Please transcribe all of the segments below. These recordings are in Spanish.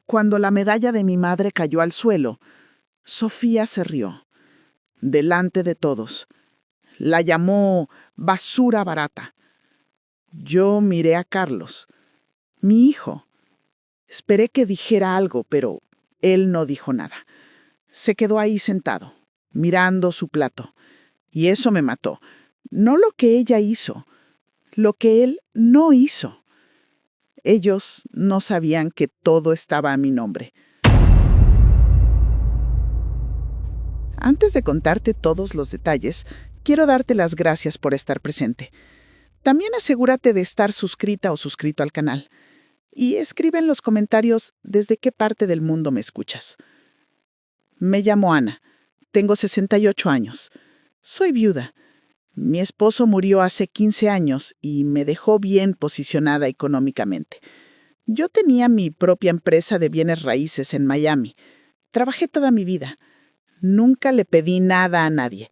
Cuando la medalla de mi madre cayó al suelo, Sofía se rió, delante de todos. La llamó basura barata. Yo miré a Carlos, mi hijo. Esperé que dijera algo, pero él no dijo nada. Se quedó ahí sentado, mirando su plato. Y eso me mató. No lo que ella hizo, lo que él no hizo. Ellos no sabían que todo estaba a mi nombre. Antes de contarte todos los detalles, quiero darte las gracias por estar presente. También asegúrate de estar suscrita o suscrito al canal. Y escribe en los comentarios desde qué parte del mundo me escuchas. Me llamo Ana. Tengo 68 años. Soy viuda. Mi esposo murió hace 15 años y me dejó bien posicionada económicamente. Yo tenía mi propia empresa de bienes raíces en Miami. Trabajé toda mi vida. Nunca le pedí nada a nadie.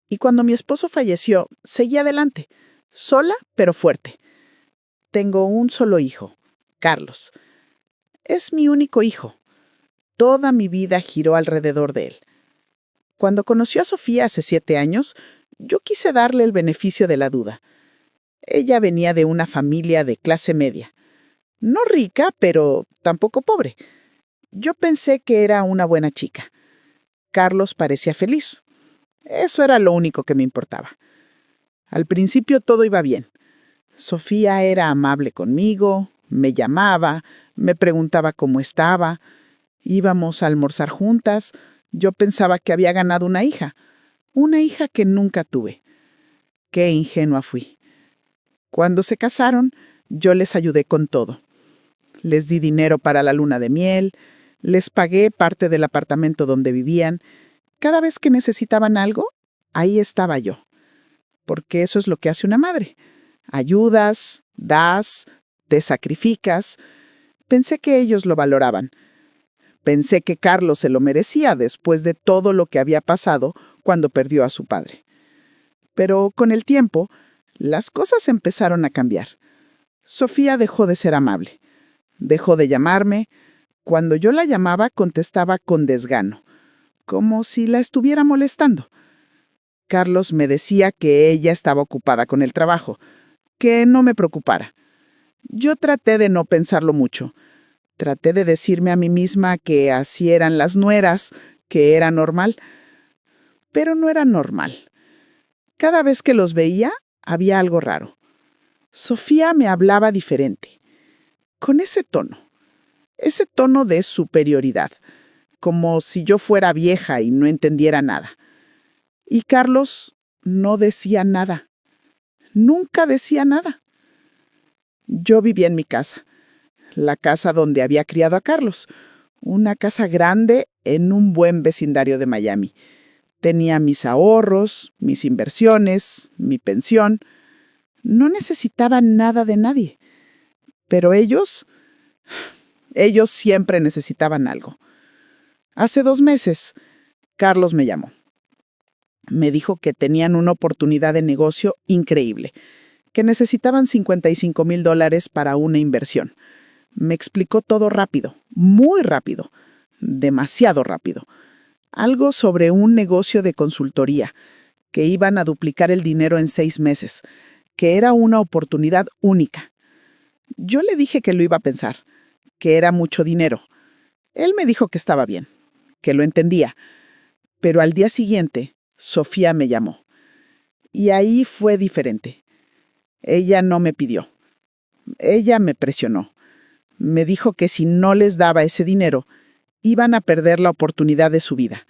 Y cuando mi esposo falleció, seguí adelante, sola pero fuerte. Tengo un solo hijo, Carlos. Es mi único hijo. Toda mi vida giró alrededor de él. Cuando conoció a Sofía hace 7 años, yo quise darle el beneficio de la duda. Ella venía de una familia de clase media. No rica, pero tampoco pobre. Yo pensé que era una buena chica. Carlos parecía feliz. Eso era lo único que me importaba. Al principio todo iba bien. Sofía era amable conmigo, me llamaba, me preguntaba cómo estaba. Íbamos a almorzar juntas. Yo pensaba que había ganado una hija que nunca tuve. Qué ingenua fui. Cuando se casaron, yo les ayudé con todo. Les di dinero para la luna de miel, les pagué parte del apartamento donde vivían. Cada vez que necesitaban algo, ahí estaba yo. Porque eso es lo que hace una madre. Ayudas, das, te sacrificas. Pensé que ellos lo valoraban. Pensé que Carlos se lo merecía después de todo lo que había pasado cuando perdió a su padre. Pero con el tiempo, las cosas empezaron a cambiar. Sofía dejó de ser amable. Dejó de llamarme. Cuando yo la llamaba, contestaba con desgano, como si la estuviera molestando. Carlos me decía que ella estaba ocupada con el trabajo, que no me preocupara. Yo traté de no pensarlo mucho. Traté de decirme a mí misma que así eran las nueras, que era normal. Pero no era normal. Cada vez que los veía, había algo raro. Sofía me hablaba diferente, con ese tono de superioridad, como si yo fuera vieja y no entendiera nada. Y Carlos no decía nada. Nunca decía nada. Yo vivía en mi casa, la casa donde había criado a Carlos, una casa grande en un buen vecindario de Miami. Tenía mis ahorros, mis inversiones, mi pensión. No necesitaba nada de nadie. Pero ellos siempre necesitaban algo. Hace 2 meses, Carlos me llamó. Me dijo que tenían una oportunidad de negocio increíble, que necesitaban $55,000 para una inversión. Me explicó todo rápido, muy rápido, demasiado rápido. Algo sobre un negocio de consultoría, que iban a duplicar el dinero en 6 meses, que era una oportunidad única. Yo le dije que lo iba a pensar, que era mucho dinero. Él me dijo que estaba bien, que lo entendía. Pero al día siguiente, Sofía me llamó. Y ahí fue diferente. Ella no me pidió. Ella me presionó. Me dijo que si no les daba ese dinero, iban a perder la oportunidad de su vida,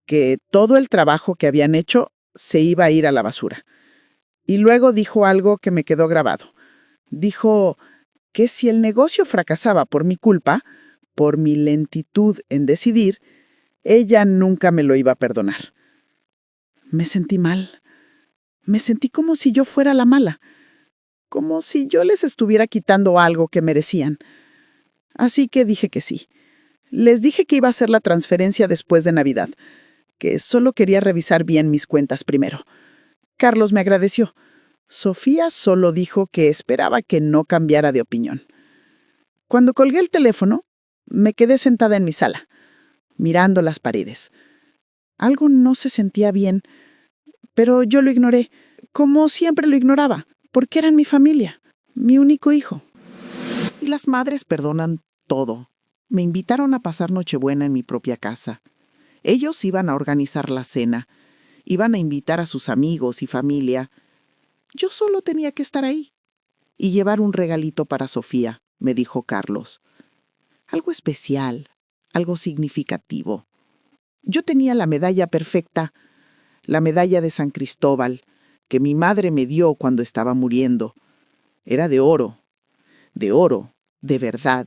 que todo el trabajo que habían hecho se iba a ir a la basura. Y luego dijo algo que me quedó grabado. Dijo que si el negocio fracasaba por mi culpa, por mi lentitud en decidir, ella nunca me lo iba a perdonar. Me sentí mal. Me sentí como si yo fuera la mala, como si yo les estuviera quitando algo que merecían. Así que dije que sí. Les dije que iba a hacer la transferencia después de Navidad, que solo quería revisar bien mis cuentas primero. Carlos me agradeció. Sofía solo dijo que esperaba que no cambiara de opinión. Cuando colgué el teléfono, Me quedé sentada en mi sala, mirando las paredes. Algo no se sentía bien, pero yo lo ignoré, como siempre lo ignoraba, porque eran mi familia, mi único hijo. Y las madres perdonan todo. Me invitaron a pasar Nochebuena en mi propia casa. Ellos iban a organizar la cena, iban a invitar a sus amigos y familia. Yo solo tenía que estar ahí y llevar un regalito para Sofía, me dijo Carlos. Algo especial, algo significativo. Yo tenía la medalla perfecta, la medalla de San Cristóbal, que mi madre me dio cuando estaba muriendo. Era de oro, de verdad,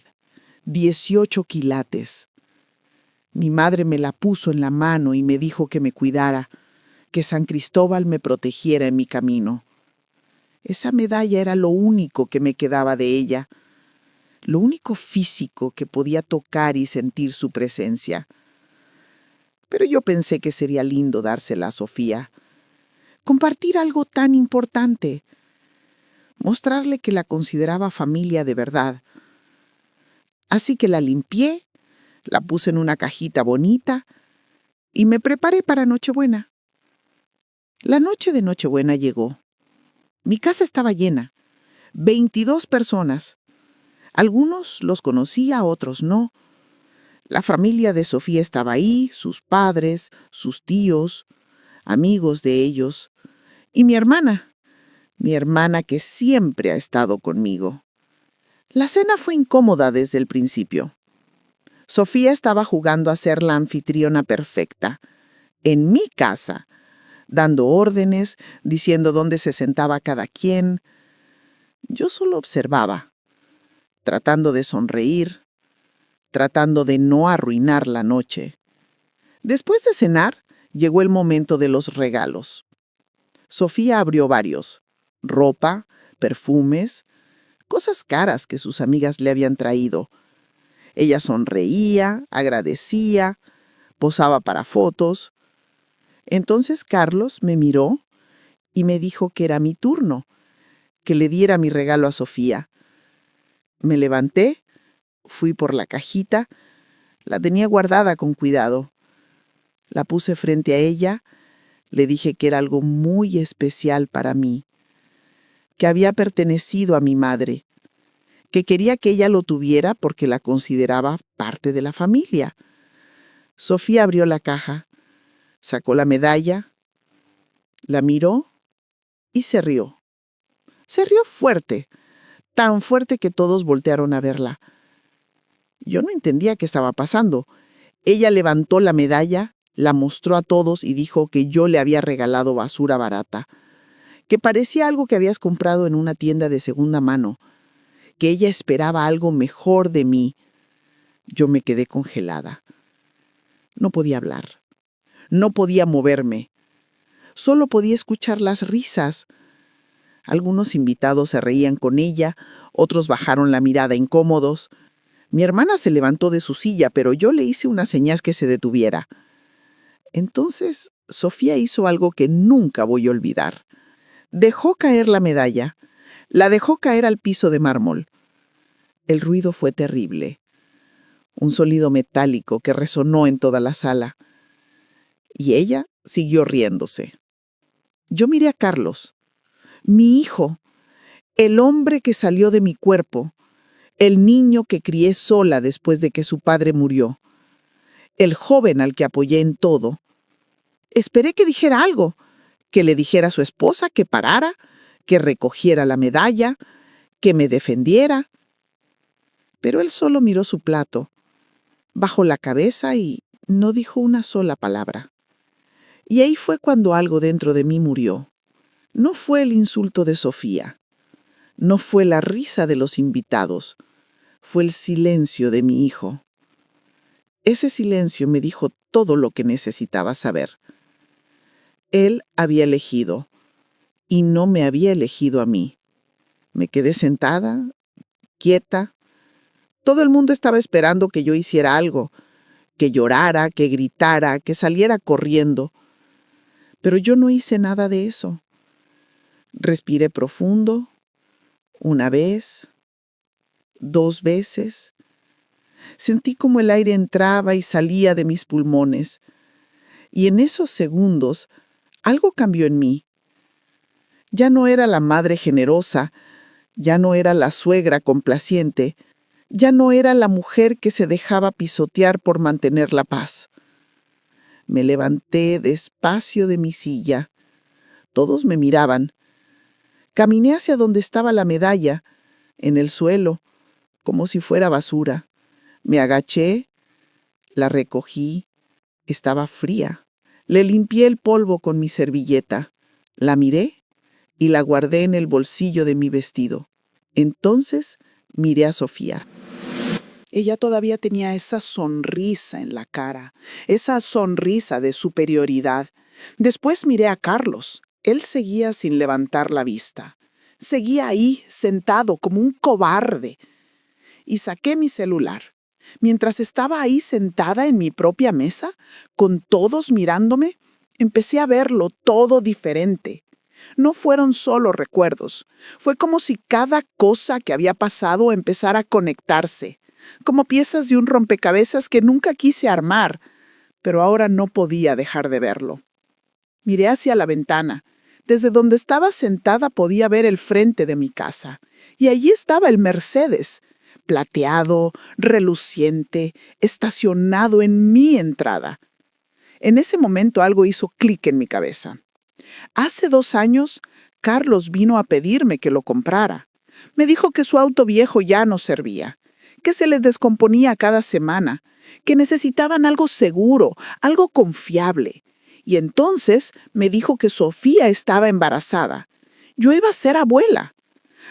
18 quilates. Mi madre me la puso en la mano y me dijo que me cuidara, que San Cristóbal me protegiera en mi camino. Esa medalla era lo único que me quedaba de ella, lo único físico que podía tocar y sentir su presencia. Pero yo pensé que sería lindo dársela a Sofía, compartir algo tan importante, mostrarle que la consideraba familia de verdad. Así que la limpié, la puse en una cajita bonita y me preparé para Nochebuena. La noche de Nochebuena llegó. Mi casa estaba llena, 22 personas. Algunos los conocía, otros no. La familia de Sofía estaba ahí, sus padres, sus tíos, amigos de ellos, y mi hermana que siempre ha estado conmigo. La cena fue incómoda desde el principio. Sofía estaba jugando a ser la anfitriona perfecta, en mi casa, dando órdenes, diciendo dónde se sentaba cada quien. Yo solo observaba, tratando de sonreír, tratando de no arruinar la noche. Después de cenar, llegó el momento de los regalos. Sofía abrió varios: ropa, perfumes, cosas caras que sus amigas le habían traído. Ella sonreía, agradecía, posaba para fotos. Entonces Carlos me miró y me dijo que era mi turno, que le diera mi regalo a Sofía. Me levanté, fui por la cajita, la tenía guardada con cuidado. La puse frente a ella, le dije que era algo muy especial para mí, que había pertenecido a mi madre, que quería que ella lo tuviera porque la consideraba parte de la familia. Sofía abrió la caja, sacó la medalla, la miró y se rió. Se rió fuerte, tan fuerte que todos voltearon a verla. Yo no entendía qué estaba pasando. Ella levantó la medalla, la mostró a todos y dijo que yo le había regalado basura barata, que parecía algo que habías comprado en una tienda de segunda mano, que ella esperaba algo mejor de mí. Yo me quedé congelada. No podía hablar. No podía moverme. Solo podía escuchar las risas. Algunos invitados se reían con ella, otros bajaron la mirada incómodos. Mi hermana se levantó de su silla, pero yo le hice una señal que se detuviera. Entonces, Sofía hizo algo que nunca voy a olvidar. Dejó caer la medalla. La dejó caer al piso de mármol. El ruido fue terrible. Un sonido metálico que resonó en toda la sala. Y ella siguió riéndose. Yo miré a Carlos, mi hijo, el hombre que salió de mi cuerpo, el niño que crié sola después de que su padre murió, el joven al que apoyé en todo. Esperé que dijera algo, que le dijera a su esposa que parara, que recogiera la medalla, que me defendiera. Pero él solo miró su plato, bajó la cabeza y no dijo una sola palabra. Y ahí fue cuando algo dentro de mí murió. No fue el insulto de Sofía, no fue la risa de los invitados, fue el silencio de mi hijo. Ese silencio me dijo todo lo que necesitaba saber. Él había elegido, y no me había elegido a mí. Me quedé sentada, quieta. Todo el mundo estaba esperando que yo hiciera algo, que llorara, que gritara, que saliera corriendo. Pero yo no hice nada de eso. Respiré profundo, una vez, 2 veces. Sentí como el aire entraba y salía de mis pulmones. Y en esos segundos, algo cambió en mí. Ya no era la madre generosa, ya no era la suegra complaciente, ya no era la mujer que se dejaba pisotear por mantener la paz. Me levanté despacio de mi silla. Todos me miraban. Caminé hacia donde estaba la medalla, en el suelo, como si fuera basura. Me agaché, la recogí, estaba fría. Le limpié el polvo con mi servilleta, la miré y la guardé en el bolsillo de mi vestido. Entonces miré a Sofía. Ella todavía tenía esa sonrisa en la cara, esa sonrisa de superioridad. Después miré a Carlos. Él seguía sin levantar la vista. Seguía ahí, sentado como un cobarde. Y saqué mi celular. Mientras estaba ahí sentada en mi propia mesa, con todos mirándome, empecé a verlo todo diferente. No fueron solo recuerdos. Fue como si cada cosa que había pasado empezara a conectarse, como piezas de un rompecabezas que nunca quise armar, pero ahora no podía dejar de verlo. Miré hacia la ventana. Desde donde estaba sentada podía ver el frente de mi casa, y allí estaba el Mercedes, plateado, reluciente, estacionado en mi entrada. En ese momento algo hizo clic en mi cabeza. Hace 2 años, Carlos vino a pedirme que lo comprara. Me dijo que su auto viejo ya no servía, que se les descomponía cada semana, que necesitaban algo seguro, algo confiable. Y entonces me dijo que Sofía estaba embarazada. Yo iba a ser abuela.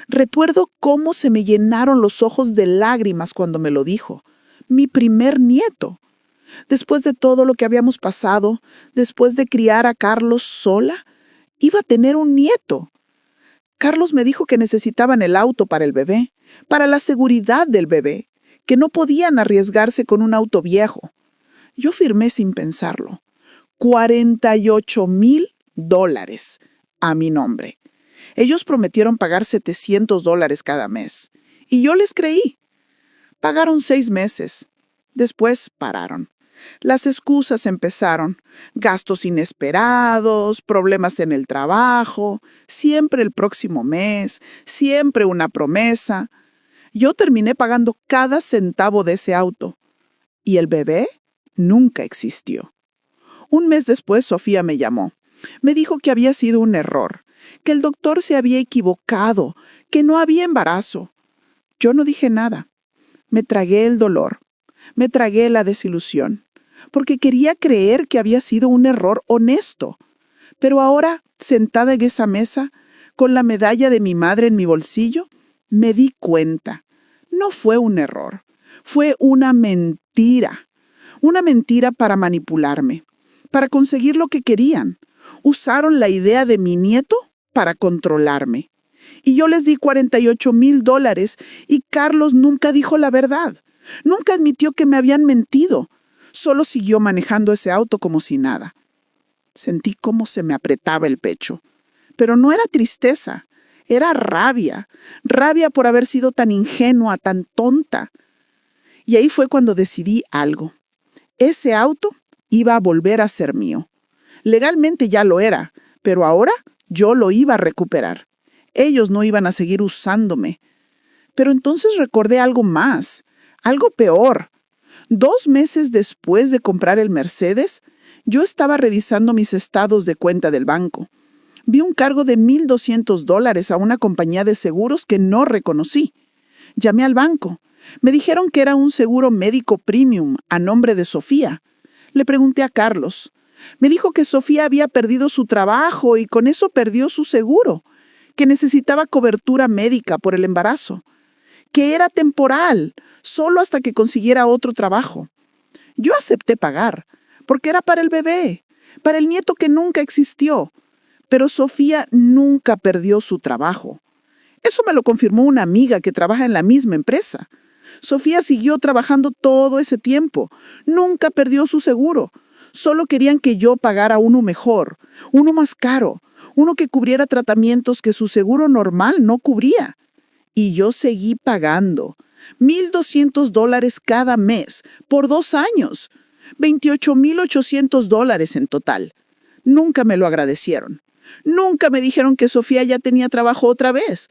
Recuerdo cómo se me llenaron los ojos de lágrimas cuando me lo dijo. Mi primer nieto. Después de todo lo que habíamos pasado, después de criar a Carlos sola, iba a tener un nieto. Carlos me dijo que necesitaban el auto para el bebé, para la seguridad del bebé, que no podían arriesgarse con un auto viejo. Yo firmé sin pensarlo. $48,000 a mi nombre. Ellos prometieron pagar $700 cada mes. Y yo les creí. Pagaron 6 meses. Después pararon. Las excusas empezaron. Gastos inesperados, problemas en el trabajo, siempre el próximo mes, siempre una promesa. Yo terminé pagando cada centavo de ese auto. Y el bebé nunca existió. Un mes después, Sofía me llamó. Me dijo que había sido un error, que el doctor se había equivocado, que no había embarazo. Yo no dije nada. Me tragué el dolor, me tragué la desilusión, porque quería creer que había sido un error honesto. Pero ahora, sentada en esa mesa, con la medalla de mi madre en mi bolsillo, me di cuenta. No fue un error, fue una mentira para manipularme, para conseguir lo que querían. Usaron la idea de mi nieto para controlarme. Y yo les di $48,000 y Carlos nunca dijo la verdad. Nunca admitió que me habían mentido. Solo siguió manejando ese auto como si nada. Sentí cómo se me apretaba el pecho. Pero no era tristeza, era rabia. Rabia por haber sido tan ingenua, tan tonta. Y ahí fue cuando decidí algo. Ese auto iba a volver a ser mío. Legalmente ya lo era, pero ahora yo lo iba a recuperar. Ellos no iban a seguir usándome. Pero entonces recordé algo más, algo peor. 2 meses después de comprar el Mercedes, yo estaba revisando mis estados de cuenta del banco. Vi un cargo de $1,200 a una compañía de seguros que no reconocí. Llamé al banco. Me dijeron que era un seguro médico premium a nombre de Sofía. Le pregunté a Carlos. Me dijo que Sofía había perdido su trabajo y con eso perdió su seguro, que necesitaba cobertura médica por el embarazo, que era temporal, solo hasta que consiguiera otro trabajo. Yo acepté pagar, porque era para el bebé, para el nieto que nunca existió. Pero Sofía nunca perdió su trabajo. Eso me lo confirmó una amiga que trabaja en la misma empresa. Sofía siguió trabajando todo ese tiempo. Nunca perdió su seguro. Solo querían que yo pagara uno mejor, uno más caro, uno que cubriera tratamientos que su seguro normal no cubría. Y yo seguí pagando, $1,200 cada mes, por 2 años. $28,800 en total. Nunca me lo agradecieron. Nunca me dijeron que Sofía ya tenía trabajo otra vez.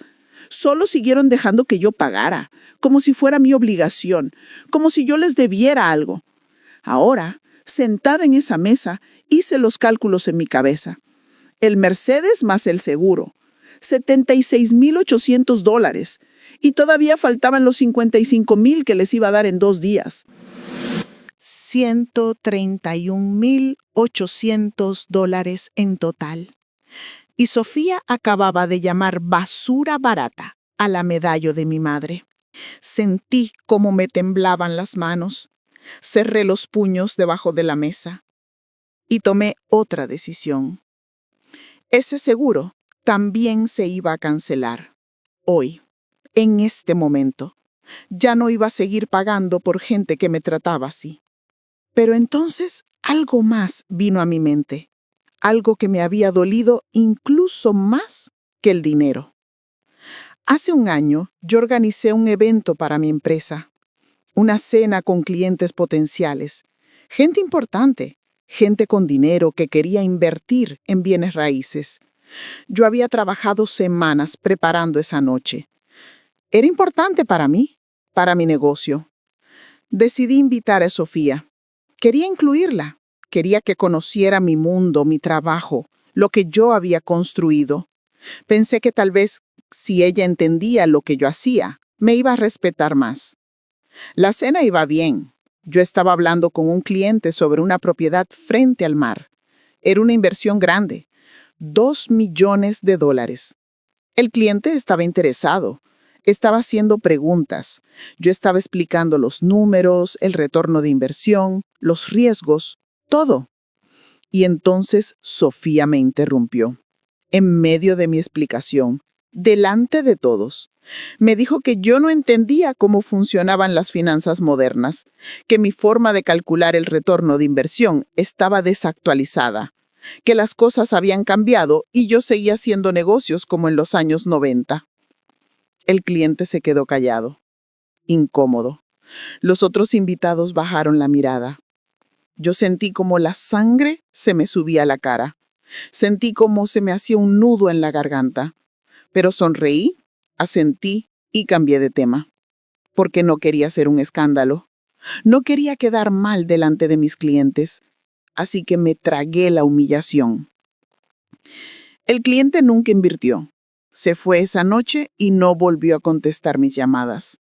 Solo siguieron dejando que yo pagara, como si fuera mi obligación, como si yo les debiera algo. Ahora, sentada en esa mesa, hice los cálculos en mi cabeza. El Mercedes más el seguro, $76,800, y todavía faltaban los $55,000 que les iba a dar en 2 días. $131,800 en total. Y Sofía acababa de llamar basura barata a la medalla de mi madre. Sentí cómo me temblaban las manos. Cerré los puños debajo de la mesa y tomé otra decisión. Ese seguro también se iba a cancelar. Hoy, en este momento, ya no iba a seguir pagando por gente que me trataba así. Pero entonces algo más vino a mi mente. Algo que me había dolido incluso más que el dinero. Hace un año yo organicé un evento para mi empresa. Una cena con clientes potenciales. Gente importante, gente con dinero que quería invertir en bienes raíces. Yo había trabajado semanas preparando esa noche. Era importante para mí, para mi negocio. Decidí invitar a Sofía. Quería incluirla. Quería que conociera mi mundo, mi trabajo, lo que yo había construido. Pensé que tal vez, si ella entendía lo que yo hacía, me iba a respetar más. La cena iba bien. Yo estaba hablando con un cliente sobre una propiedad frente al mar. Era una inversión grande, $2 millones. El cliente estaba interesado. Estaba haciendo preguntas. Yo estaba explicando los números, el retorno de inversión, los riesgos, todo. Y entonces Sofía me interrumpió, en medio de mi explicación, delante de todos. Me dijo que yo no entendía cómo funcionaban las finanzas modernas, que mi forma de calcular el retorno de inversión estaba desactualizada, que las cosas habían cambiado y yo seguía haciendo negocios como en los años 90. El cliente se quedó callado, incómodo. Los otros invitados bajaron la mirada. Yo sentí como la sangre se me subía a la cara. Sentí como se me hacía un nudo en la garganta. Pero sonreí, asentí y cambié de tema. Porque no quería hacer un escándalo. No quería quedar mal delante de mis clientes. Así que me tragué la humillación. El cliente nunca invirtió. Se fue esa noche y no volvió a contestar mis llamadas.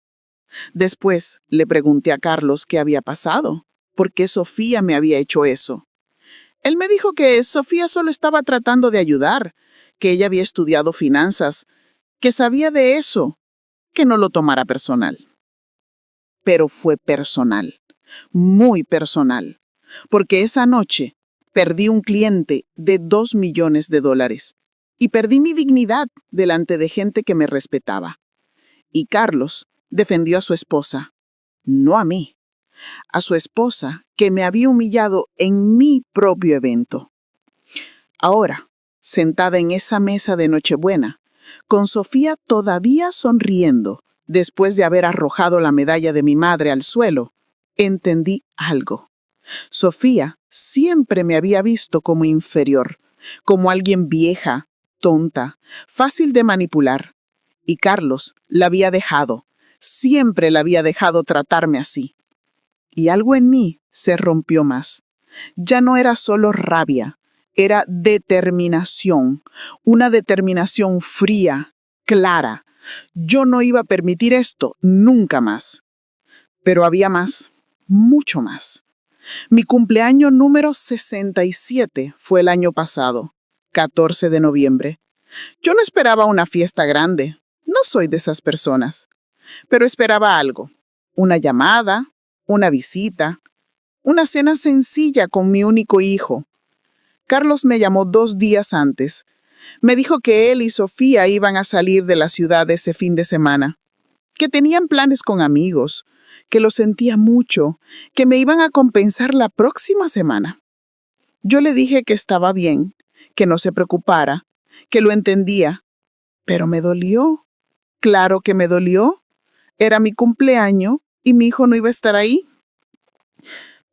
Después le pregunté a Carlos qué había pasado. ¿Por qué Sofía me había hecho eso? Él me dijo que Sofía solo estaba tratando de ayudar, que ella había estudiado finanzas, que sabía de eso, que no lo tomara personal. Pero fue personal, muy personal, porque esa noche perdí un cliente de $2 millones y perdí mi dignidad delante de gente que me respetaba. Y Carlos defendió a su esposa, no a mí. A su esposa, que me había humillado en mi propio evento. Ahora, sentada en esa mesa de Nochebuena, con Sofía todavía sonriendo, después de haber arrojado la medalla de mi madre al suelo, entendí algo. Sofía siempre me había visto como inferior, como alguien vieja, tonta, fácil de manipular. Y Carlos la había dejado, siempre la había dejado tratarme así. Y algo en mí se rompió más. Ya no era solo rabia, era determinación, una determinación fría, clara. Yo no iba a permitir esto nunca más. Pero había más, mucho más. Mi cumpleaños número 67 fue el año pasado, 14 de noviembre. Yo no esperaba una fiesta grande, no soy de esas personas, pero esperaba algo, una llamada, una visita, una cena sencilla con mi único hijo. Carlos me llamó 2 días antes. Me dijo que él y Sofía iban a salir de la ciudad ese fin de semana, que tenían planes con amigos, que lo sentía mucho, que me iban a compensar la próxima semana. Yo le dije que estaba bien, que no se preocupara, que lo entendía, pero me dolió. Claro que me dolió. Era mi cumpleaños y mi hijo no iba a estar ahí.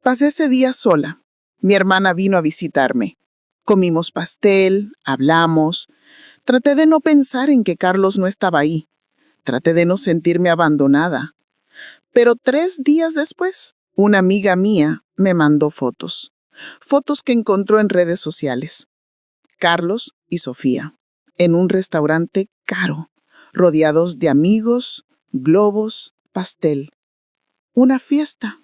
Pasé ese día sola. Mi hermana vino a visitarme. Comimos pastel, hablamos. Traté de no pensar en que Carlos no estaba ahí. Traté de no sentirme abandonada. Pero 3 días después, una amiga mía me mandó fotos. Fotos que encontró en redes sociales. Carlos y Sofía, en un restaurante caro, rodeados de amigos, globos, pastel. Una fiesta.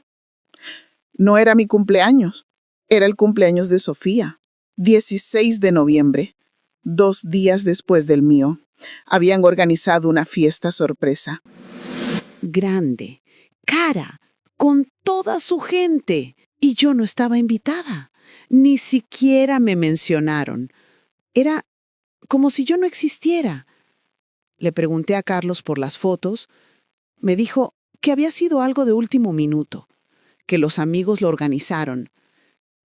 No era mi cumpleaños, era el cumpleaños de Sofía. 16 de noviembre, 2 días después del mío. Habían organizado una fiesta sorpresa. Grande, cara, con toda su gente. Y yo no estaba invitada. Ni siquiera me mencionaron. Era como si yo no existiera. Le pregunté a Carlos por las fotos. Me dijo que había sido algo de último minuto, que los amigos lo organizaron,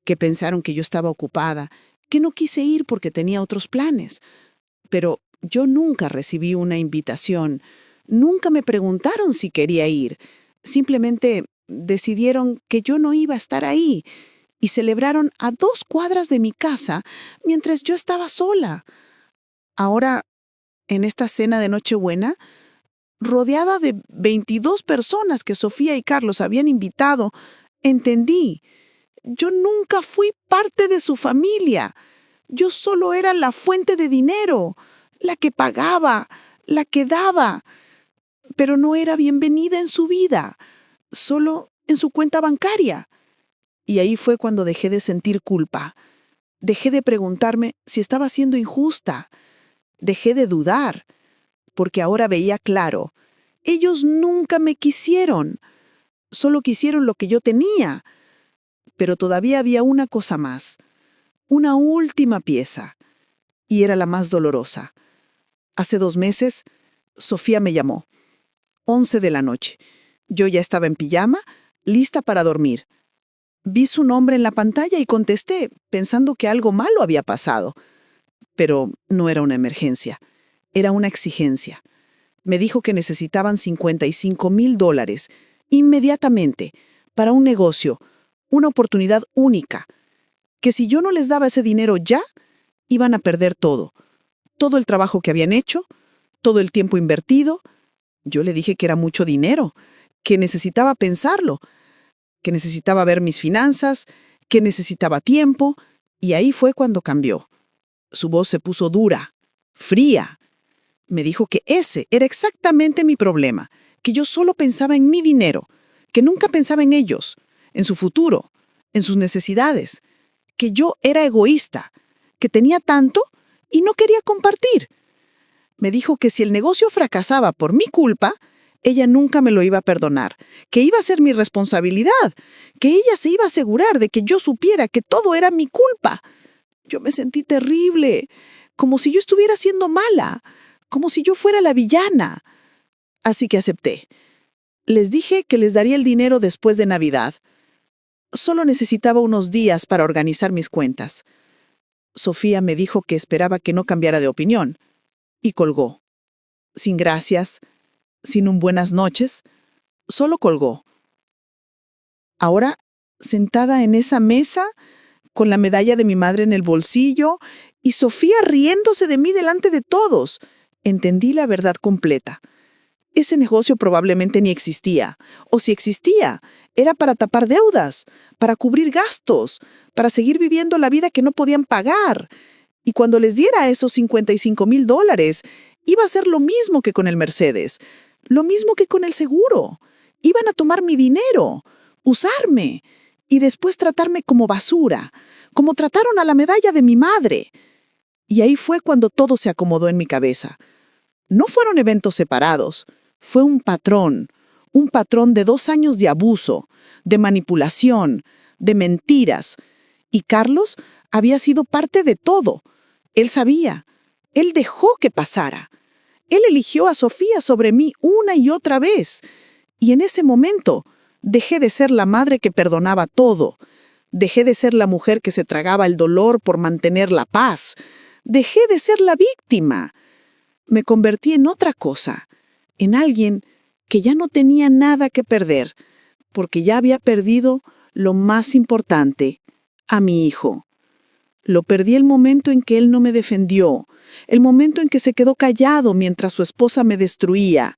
que pensaron que yo estaba ocupada, que no quise ir porque tenía otros planes. Pero yo nunca recibí una invitación. Nunca me preguntaron si quería ir. Simplemente decidieron que yo no iba a estar ahí y celebraron a 2 cuadras de mi casa mientras yo estaba sola. Ahora, en esta cena de Nochebuena, rodeada de 22 personas que Sofía y Carlos habían invitado, entendí. Yo nunca fui parte de su familia. Yo solo era la fuente de dinero, la que pagaba, la que daba, pero no era bienvenida en su vida, solo en su cuenta bancaria. Y ahí fue cuando dejé de sentir culpa. Dejé de preguntarme si estaba siendo injusta. Dejé de dudar, porque ahora veía claro. Ellos nunca me quisieron. Solo quisieron lo que yo tenía. Pero todavía había una cosa más. Una última pieza. Y era la más dolorosa. Hace 2 meses, Sofía me llamó. 11 de la noche. Yo ya estaba en pijama, lista para dormir. Vi su nombre en la pantalla y contesté, pensando que algo malo había pasado. Pero no era una emergencia, era una exigencia. Me dijo que necesitaban $55,000 inmediatamente para un negocio, una oportunidad única, que si yo no les daba ese dinero ya, iban a perder todo el trabajo que habían hecho, todo el tiempo invertido. Yo le dije que era mucho dinero, que necesitaba pensarlo, que necesitaba ver mis finanzas, que necesitaba tiempo, y ahí fue cuando cambió. Su voz se puso dura, fría. Me dijo que ese era exactamente mi problema, que yo solo pensaba en mi dinero, que nunca pensaba en ellos, en su futuro, en sus necesidades, que yo era egoísta, que tenía tanto y no quería compartir. Me dijo que si el negocio fracasaba por mi culpa, ella nunca me lo iba a perdonar, que iba a ser mi responsabilidad, que ella se iba a asegurar de que yo supiera que todo era mi culpa. Yo me sentí terrible, como si yo estuviera siendo mala, como si yo fuera la villana. Así que acepté. Les dije que les daría el dinero después de Navidad. Solo necesitaba unos días para organizar mis cuentas. Sofía me dijo que esperaba que no cambiara de opinión, y colgó. Sin gracias, sin un buenas noches, solo colgó. Ahora, sentada en esa mesa, con la medalla de mi madre en el bolsillo, y Sofía riéndose de mí delante de todos, entendí la verdad completa. Ese negocio probablemente ni existía, o si existía, era para tapar deudas, para cubrir gastos, para seguir viviendo la vida que no podían pagar. Y cuando les diera esos $55,000, iba a ser lo mismo que con el Mercedes, lo mismo que con el seguro. Iban a tomar mi dinero, usarme, y después tratarme como basura, como trataron a la medalla de mi madre. Y ahí fue cuando todo se acomodó en mi cabeza. No fueron eventos separados, fue un patrón de 2 años de abuso, de manipulación, de mentiras. Y Carlos había sido parte de todo. Él sabía, él dejó que pasara. Él eligió a Sofía sobre mí una y otra vez. Y en ese momento dejé de ser la madre que perdonaba todo. Dejé de ser la mujer que se tragaba el dolor por mantener la paz. Dejé de ser la víctima. Me convertí en otra cosa, en alguien que ya no tenía nada que perder, porque ya había perdido lo más importante, a mi hijo. Lo perdí el momento en que él no me defendió, el momento en que se quedó callado mientras su esposa me destruía.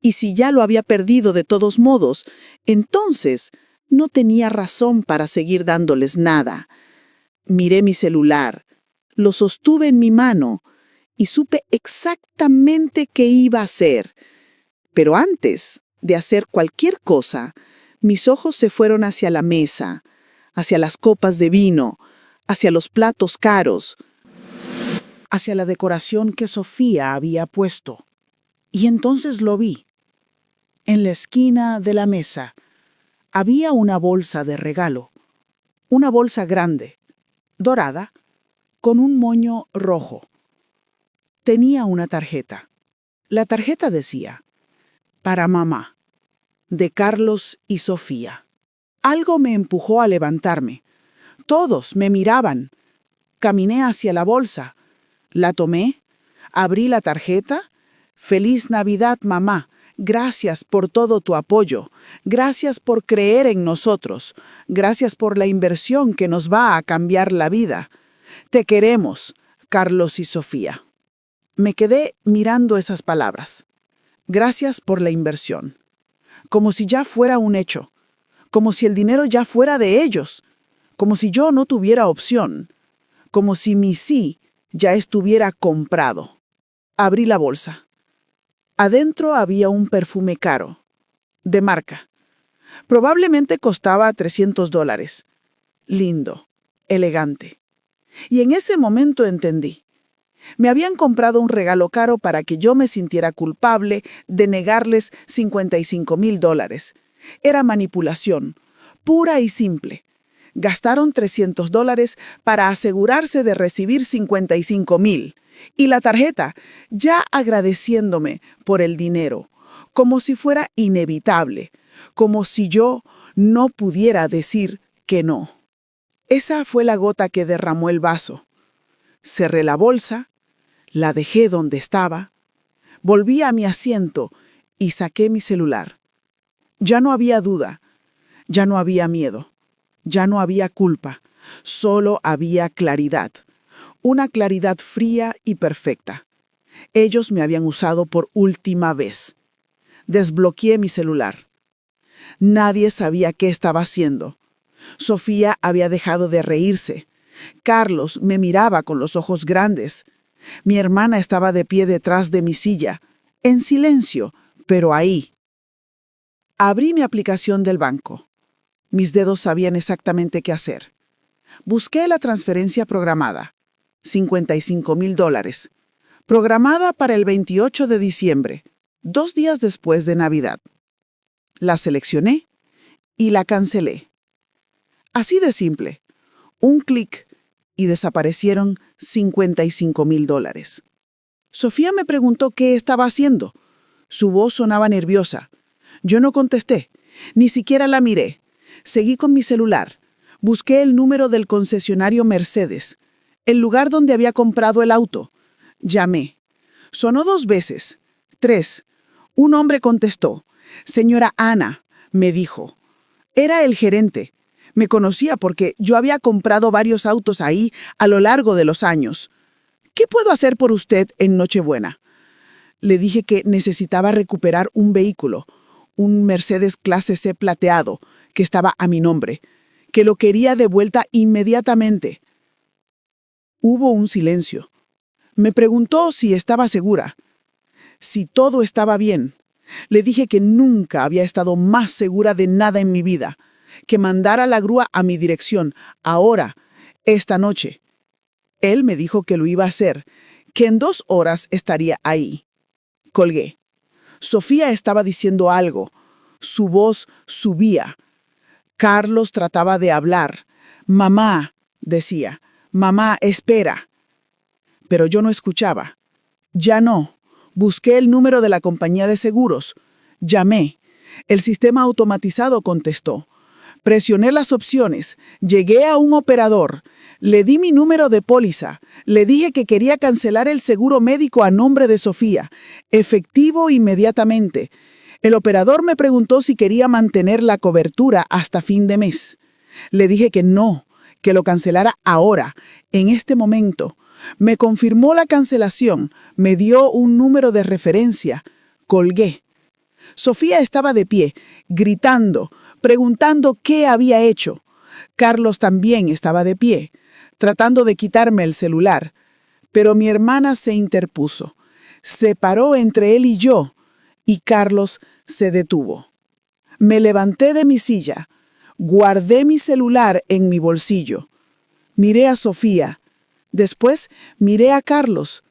Y si ya lo había perdido de todos modos, entonces no tenía razón para seguir dándoles nada. Miré mi celular, lo sostuve en mi mano y supe exactamente qué iba a hacer. Pero antes de hacer cualquier cosa, mis ojos se fueron hacia la mesa, hacia las copas de vino, hacia los platos caros, hacia la decoración que Sofía había puesto. Y entonces lo vi. En la esquina de la mesa había una bolsa de regalo, una bolsa grande, dorada, con un moño rojo. Tenía una tarjeta. La tarjeta decía, para mamá, de Carlos y Sofía. Algo me empujó a levantarme. Todos me miraban. Caminé hacia la bolsa. La tomé, abrí la tarjeta. Feliz Navidad, mamá. Gracias por todo tu apoyo. Gracias por creer en nosotros. Gracias por la inversión que nos va a cambiar la vida. Te queremos, Carlos y Sofía. Me quedé mirando esas palabras. Gracias por la inversión. Como si ya fuera un hecho. Como si el dinero ya fuera de ellos. Como si yo no tuviera opción. Como si mi sí ya estuviera comprado. Abrí la bolsa. Adentro había un perfume caro, de marca. Probablemente costaba $300. Lindo, elegante. Y en ese momento entendí. Me habían comprado un regalo caro para que yo me sintiera culpable de negarles $55,000. Era manipulación, pura y simple. Gastaron $300 para asegurarse de recibir $55,000. Y la tarjeta, ya agradeciéndome por el dinero, como si fuera inevitable, como si yo no pudiera decir que no. Esa fue la gota que derramó el vaso. Cerré la bolsa, la dejé donde estaba, volví a mi asiento y saqué mi celular. Ya no había duda, ya no había miedo, ya no había culpa, solo había claridad. Una claridad fría y perfecta. Ellos me habían usado por última vez. Desbloqueé mi celular. Nadie sabía qué estaba haciendo. Sofía había dejado de reírse. Carlos me miraba con los ojos grandes. Mi hermana estaba de pie detrás de mi silla, en silencio, pero ahí. Abrí mi aplicación del banco. Mis dedos sabían exactamente qué hacer. Busqué la transferencia programada. $55,000. Programada para el 28 de diciembre, 2 días después de Navidad. La seleccioné y la cancelé. Así de simple. Un clic y desaparecieron $55,000. Sofía me preguntó qué estaba haciendo. Su voz sonaba nerviosa. Yo no contesté, ni siquiera la miré. Seguí con mi celular. Busqué el número del concesionario Mercedes, el lugar donde había comprado el auto. Llamé. Sonó 2 veces. 3. Un hombre contestó. Señora Ana, me dijo. Era el gerente. Me conocía porque yo había comprado varios autos ahí a lo largo de los años. ¿Qué puedo hacer por usted en Nochebuena? Le dije que necesitaba recuperar un vehículo, un Mercedes clase C plateado, que estaba a mi nombre, que lo quería de vuelta inmediatamente. Hubo un silencio. Me preguntó si estaba segura, si todo estaba bien. Le dije que nunca había estado más segura de nada en mi vida, que mandara la grúa a mi dirección, ahora, esta noche. Él me dijo que lo iba a hacer, que en 2 horas estaría ahí. Colgué. Sofía estaba diciendo algo. Su voz subía. Carlos trataba de hablar. Mamá, decía. Mamá, espera. Pero yo no escuchaba. Ya no. Busqué el número de la compañía de seguros. Llamé. El sistema automatizado contestó. Presioné las opciones. Llegué a un operador. Le di mi número de póliza. Le dije que quería cancelar el seguro médico a nombre de Sofía. Efectivo inmediatamente. El operador me preguntó si quería mantener la cobertura hasta fin de mes. Le dije que no, que lo cancelara ahora, en este momento. Me confirmó la cancelación, me dio un número de referencia. Colgué. Sofía estaba de pie, gritando, preguntando qué había hecho. Carlos también estaba de pie, tratando de quitarme el celular. Pero mi hermana se interpuso. Se paró entre él y yo, y Carlos se detuvo. Me levanté de mi silla, guardé mi celular en mi bolsillo. Miré a Sofía, después miré a Carlos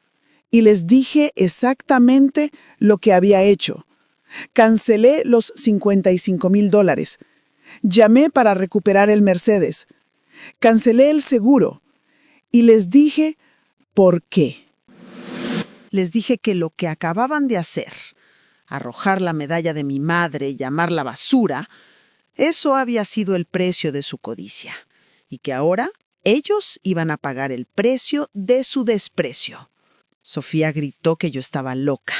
y les dije exactamente lo que había hecho. Cancelé los $55,000. Llamé para recuperar el Mercedes. Cancelé el seguro y les dije por qué. Les dije que lo que acababan de hacer, arrojar la medalla de mi madre y llamarla basura, eso había sido el precio de su codicia, y que ahora ellos iban a pagar el precio de su desprecio. Sofía gritó que yo estaba loca,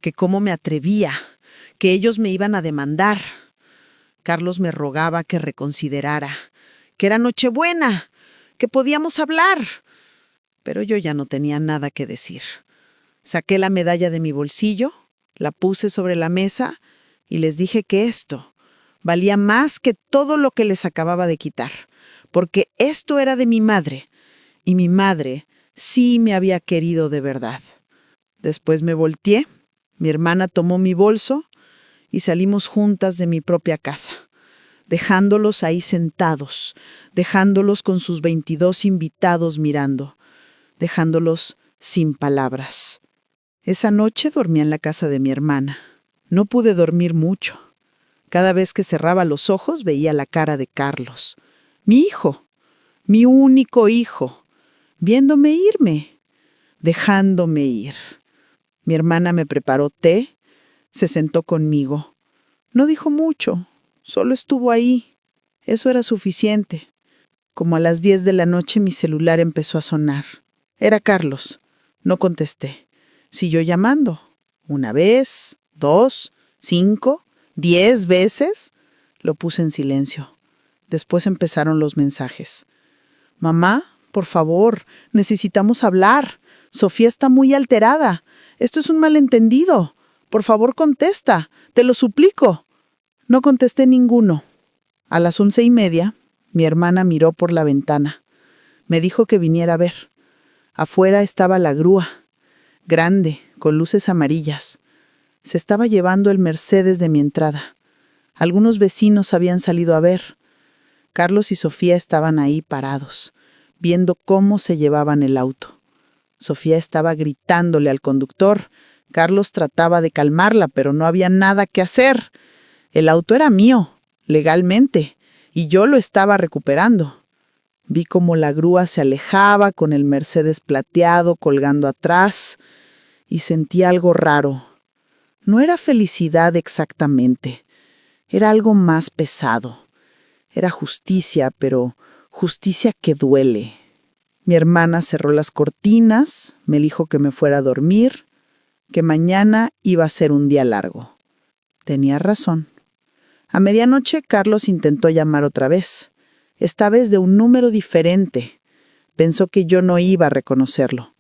que cómo me atrevía, que ellos me iban a demandar. Carlos me rogaba que reconsiderara, que era Nochebuena, que podíamos hablar. Pero yo ya no tenía nada que decir. Saqué la medalla de mi bolsillo, la puse sobre la mesa y les dije que esto valía más que todo lo que les acababa de quitar, porque esto era de mi madre, y mi madre sí me había querido de verdad. Después me volteé, mi hermana tomó mi bolso y salimos juntas de mi propia casa, dejándolos ahí sentados, dejándolos con sus 22 invitados mirando, dejándolos sin palabras. Esa noche dormí en la casa de mi hermana. No pude dormir mucho. Cada vez que cerraba los ojos veía la cara de Carlos, mi hijo, mi único hijo, viéndome irme, dejándome ir. Mi hermana me preparó té, se sentó conmigo. No dijo mucho, solo estuvo ahí. Eso era suficiente. Como a las 10 de la noche mi celular empezó a sonar. Era Carlos. No contesté. Siguió llamando. 1 vez, 2, 5, 10 veces. Lo puse en silencio. Después empezaron los mensajes. Mamá, por favor, necesitamos hablar. Sofía está muy alterada. Esto es un malentendido. Por favor, contesta. Te lo suplico. No contesté ninguno. A las 11:30, mi hermana miró por la ventana. Me dijo que viniera a ver. Afuera estaba la grúa, grande, con luces amarillas. Se estaba llevando el Mercedes de mi entrada. Algunos vecinos habían salido a ver. Carlos y Sofía estaban ahí parados, viendo cómo se llevaban el auto. Sofía estaba gritándole al conductor. Carlos trataba de calmarla, pero no había nada que hacer. El auto era mío, legalmente, y yo lo estaba recuperando. Vi cómo la grúa se alejaba con el Mercedes plateado colgando atrás y sentí algo raro. No era felicidad exactamente, era algo más pesado. Era justicia, pero justicia que duele. Mi hermana cerró las cortinas, me dijo que me fuera a dormir, que mañana iba a ser un día largo. Tenía razón. A medianoche Carlos intentó llamar otra vez. Esta vez de un número diferente. Pensó que yo no iba a reconocerlo.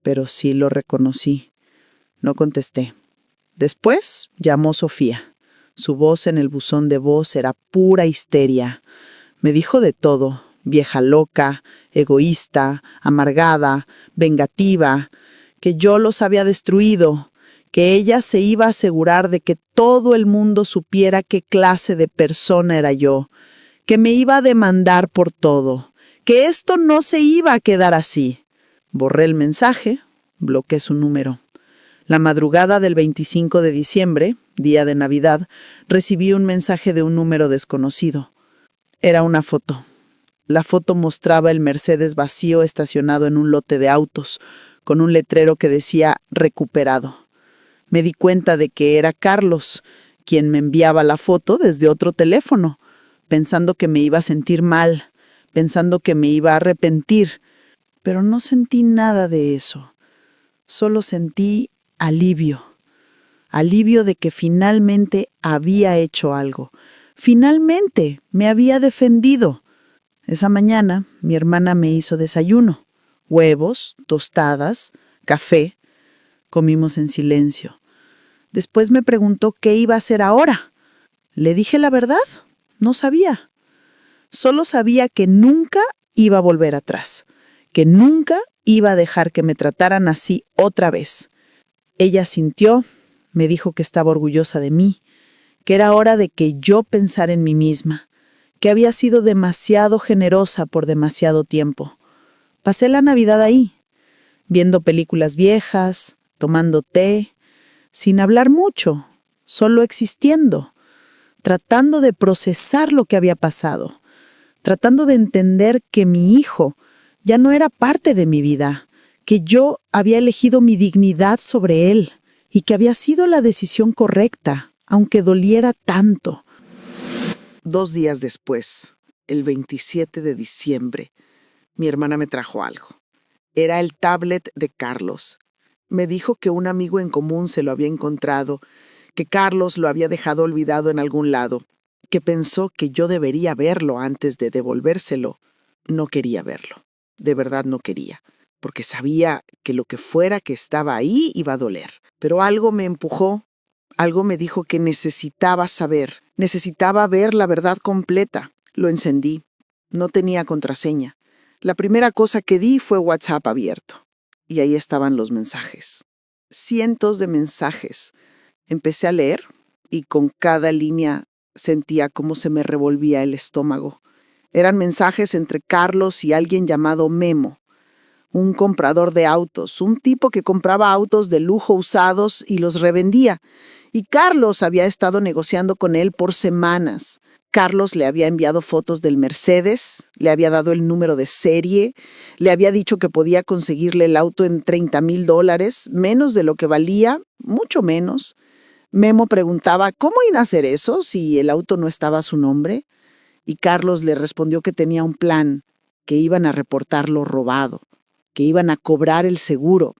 Pero sí lo reconocí. No contesté. Después llamó Sofía. Su voz en el buzón de voz era pura histeria. Me dijo de todo. Vieja loca, egoísta, amargada, vengativa, que yo los había destruido, que ella se iba a asegurar de que todo el mundo supiera qué clase de persona era yo, que me iba a demandar por todo, que esto no se iba a quedar así. Borré el mensaje, bloqueé su número. La madrugada del 25 de diciembre, día de Navidad, recibí un mensaje de un número desconocido. Era una foto. La foto mostraba el Mercedes vacío estacionado en un lote de autos, con un letrero que decía recuperado. Me di cuenta de que era Carlos, quien me enviaba la foto desde otro teléfono, pensando que me iba a sentir mal, pensando que me iba a arrepentir, pero no sentí nada de eso. Solo sentí alivio. alivio de que finalmente había hecho algo. Finalmente me había defendido. Esa mañana mi hermana me hizo desayuno. Huevos, tostadas, café. Comimos en silencio. Después me preguntó qué iba a hacer ahora. Le dije la verdad. No sabía. Solo sabía que nunca iba a volver atrás, que nunca iba a dejar que me trataran así otra vez. Ella sintió, me dijo que estaba orgullosa de mí, que era hora de que yo pensara en mí misma, que había sido demasiado generosa por demasiado tiempo. Pasé la Navidad ahí, viendo películas viejas, tomando té, sin hablar mucho, solo existiendo, tratando de procesar lo que había pasado, tratando de entender que mi hijo ya no era parte de mi vida, que yo había elegido mi dignidad sobre él y que había sido la decisión correcta, aunque doliera tanto. 2 días después, el 27 de diciembre, mi hermana me trajo algo. Era el tablet de Carlos. Me dijo que un amigo en común se lo había encontrado, que Carlos lo había dejado olvidado en algún lado, que pensó que yo debería verlo antes de devolvérselo. No quería verlo. De verdad no quería, porque sabía que lo que fuera que estaba ahí iba a doler. Pero algo me empujó, algo me dijo que necesitaba saber, necesitaba ver la verdad completa. Lo encendí. No tenía contraseña. La primera cosa que di fue WhatsApp abierto. Y ahí estaban los mensajes. Cientos de mensajes. Empecé a leer y con cada línea sentía cómo se me revolvía el estómago. Eran mensajes entre Carlos y alguien llamado Memo, un comprador de autos, un tipo que compraba autos de lujo usados y los revendía. Y Carlos había estado negociando con él por semanas. Carlos le había enviado fotos del Mercedes, le había dado el número de serie, le había dicho que podía conseguirle el auto en $30,000, menos de lo que valía, mucho menos. Memo preguntaba cómo iba a hacer eso si el auto no estaba a su nombre, y Carlos le respondió que tenía un plan, que iban a reportarlo robado, que iban a cobrar el seguro,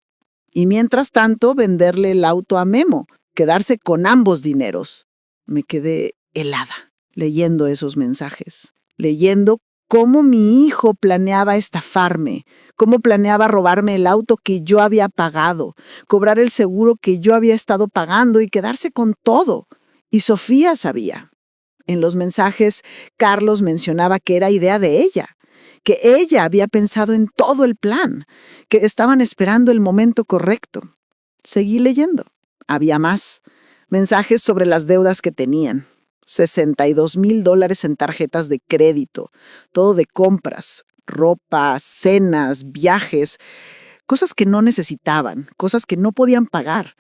y mientras tanto venderle el auto a Memo, quedarse con ambos dineros. Me quedé helada leyendo esos mensajes, leyendo cómo mi hijo planeaba estafarme, cómo planeaba robarme el auto que yo había pagado, cobrar el seguro que yo había estado pagando y quedarse con todo. Y Sofía sabía. En los mensajes, Carlos mencionaba que era idea de ella, que ella había pensado en todo el plan, que estaban esperando el momento correcto. Seguí leyendo. Había más. Mensajes sobre las deudas que tenían. $62,000 en tarjetas de crédito, todo de compras, ropa, cenas, viajes, cosas que no necesitaban, cosas que no podían pagar.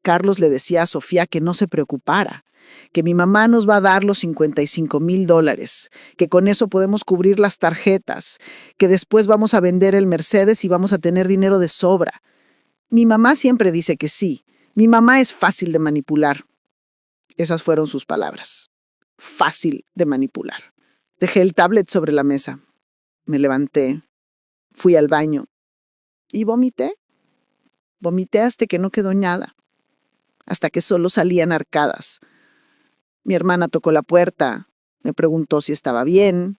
Carlos le decía a Sofía que no se preocupara, que mi mamá nos va a dar los $55,000, que con eso podemos cubrir las tarjetas, que después vamos a vender el Mercedes y vamos a tener dinero de sobra. Mi mamá siempre dice que sí. Mi mamá es fácil de manipular. Esas fueron sus palabras. Fácil de manipular. Dejé el tablet sobre la mesa. Me levanté, fui al baño y vomité. Vomité hasta que no quedó nada, hasta que solo salían arcadas. Mi hermana tocó la puerta, me preguntó si estaba bien.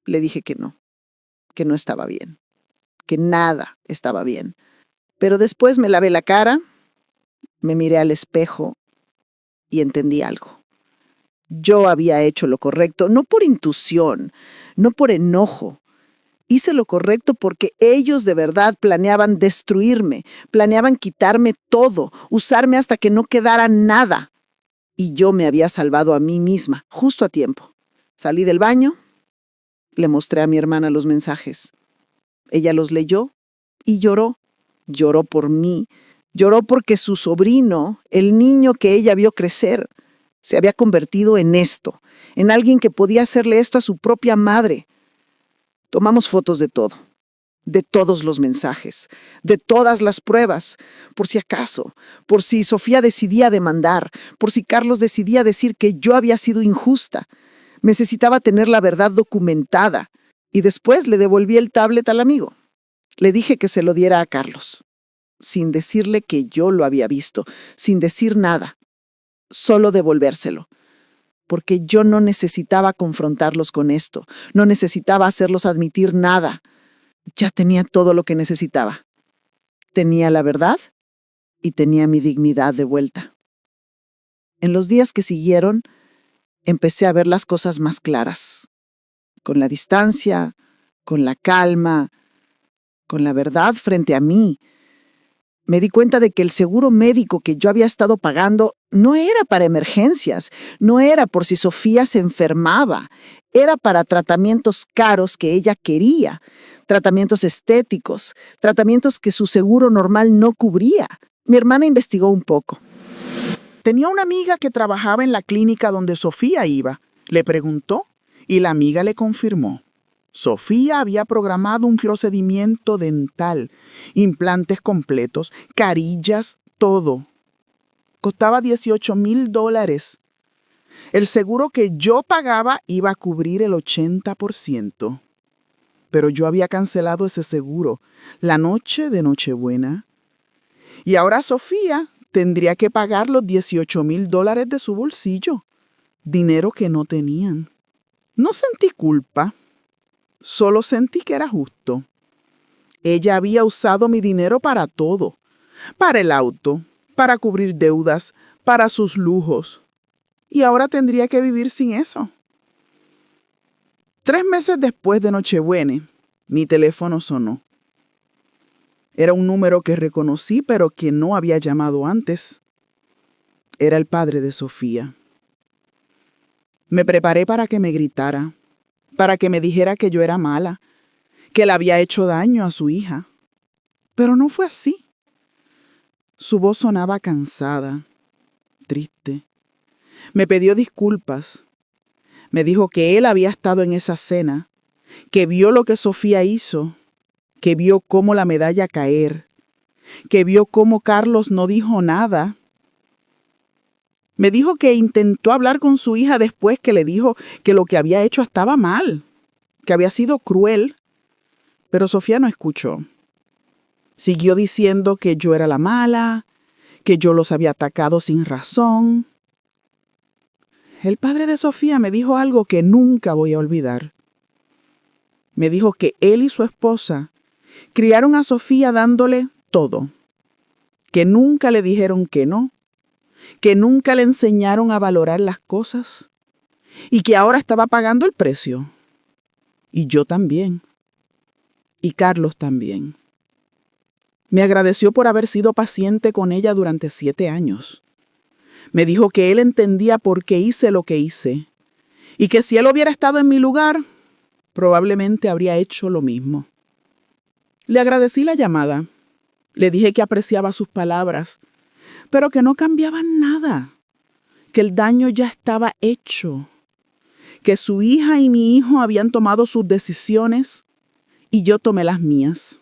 Le dije que no estaba bien, que nada estaba bien. Pero después me lavé la cara, me miré al espejo y entendí algo. Yo había hecho lo correcto, no por intuición, no por enojo. Hice lo correcto porque ellos de verdad planeaban destruirme, planeaban quitarme todo, usarme hasta que no quedara nada. Y yo me había salvado a mí misma, justo a tiempo. Salí del baño, le mostré a mi hermana los mensajes. Ella los leyó y lloró. Lloró por mí. Lloró porque su sobrino, el niño que ella vio crecer, se había convertido en esto, en alguien que podía hacerle esto a su propia madre. Tomamos fotos de todo, de todos los mensajes, de todas las pruebas, por si acaso, por si Sofía decidía demandar, por si Carlos decidía decir que yo había sido injusta. Necesitaba tener la verdad documentada y después le devolví el tablet al amigo. Le dije que se lo diera a Carlos. sin decirle que yo lo había visto, sin decir nada, solo devolvérselo. Porque yo no necesitaba confrontarlos con esto, no necesitaba hacerlos admitir nada. Ya tenía todo lo que necesitaba. Tenía la verdad y tenía mi dignidad de vuelta. En los días que siguieron, empecé a ver las cosas más claras, con la distancia, con la calma, con la verdad frente a mí. Me di cuenta de que el seguro médico que yo había estado pagando no era para emergencias, no era por si Sofía se enfermaba, era para tratamientos caros que ella quería, tratamientos estéticos, tratamientos que su seguro normal no cubría. Mi hermana investigó un poco. Tenía una amiga que trabajaba en la clínica donde Sofía iba. Le preguntó y la amiga le confirmó. Sofía había programado un procedimiento dental, implantes completos, carillas, todo. Costaba $18,000. El seguro que yo pagaba iba a cubrir el 80%. Pero yo había cancelado ese seguro la noche de Nochebuena. Y ahora Sofía tendría que pagar los $18,000 de su bolsillo, dinero que no tenían. No sentí culpa, solo sentí que era justo. Ella había usado mi dinero para todo, para el auto, para cubrir deudas, para sus lujos. Y ahora tendría que vivir sin eso. 3 meses después de Nochebuena, mi teléfono sonó. Era un número que reconocí, pero que no había llamado antes. Era el padre de Sofía. Me preparé para que me gritara, para que me dijera que yo era mala, que le había hecho daño a su hija. Pero no fue así. Su voz sonaba cansada, triste. Me pidió disculpas. Me dijo que él había estado en esa cena, que vio lo que Sofía hizo, que vio cómo la medalla caer, que vio cómo Carlos no dijo nada. Me dijo que intentó hablar con su hija después que le dijo que lo que había hecho estaba mal, que había sido cruel, pero Sofía no escuchó. Siguió diciendo que yo era la mala, que yo los había atacado sin razón. El padre de Sofía me dijo algo que nunca voy a olvidar. Me dijo que él y su esposa criaron a Sofía dándole todo, que nunca le dijeron que no, que nunca le enseñaron a valorar las cosas y que ahora estaba pagando el precio. Y yo también. Y Carlos también. Me agradeció por haber sido paciente con ella durante 7 años. Me dijo que él entendía por qué hice lo que hice y que si él hubiera estado en mi lugar, probablemente habría hecho lo mismo. Le agradecí la llamada. Le dije que apreciaba sus palabras, pero que no cambiaban nada, que el daño ya estaba hecho, que su hija y mi hijo habían tomado sus decisiones y yo tomé las mías.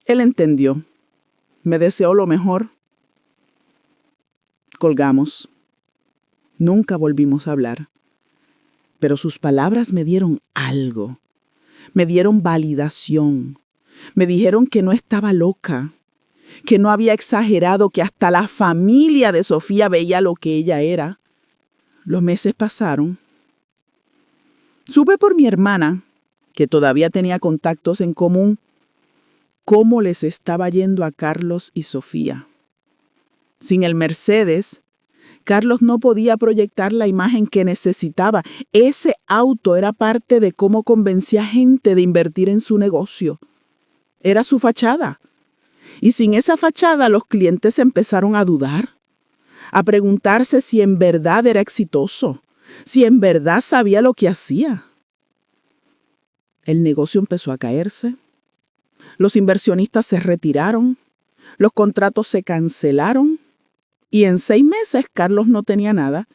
Él entendió, me deseó lo mejor. Colgamos. Nunca volvimos a hablar, pero sus palabras me dieron algo, me dieron validación, me dijeron que no estaba loca, que no había exagerado, que hasta la familia de Sofía veía lo que ella era. Los meses pasaron. Supe por mi hermana, que todavía tenía contactos en común, cómo les estaba yendo a Carlos y Sofía. Sin el Mercedes, Carlos no podía proyectar la imagen que necesitaba. Ese auto era parte de cómo convencía a gente de invertir en su negocio. Era su fachada. Y sin esa fachada, los clientes empezaron a dudar, a preguntarse si en verdad era exitoso, si en verdad sabía lo que hacía. El negocio empezó a caerse. Los inversionistas se retiraron. Los contratos se cancelaron. Y en 6 meses Carlos no tenía nada,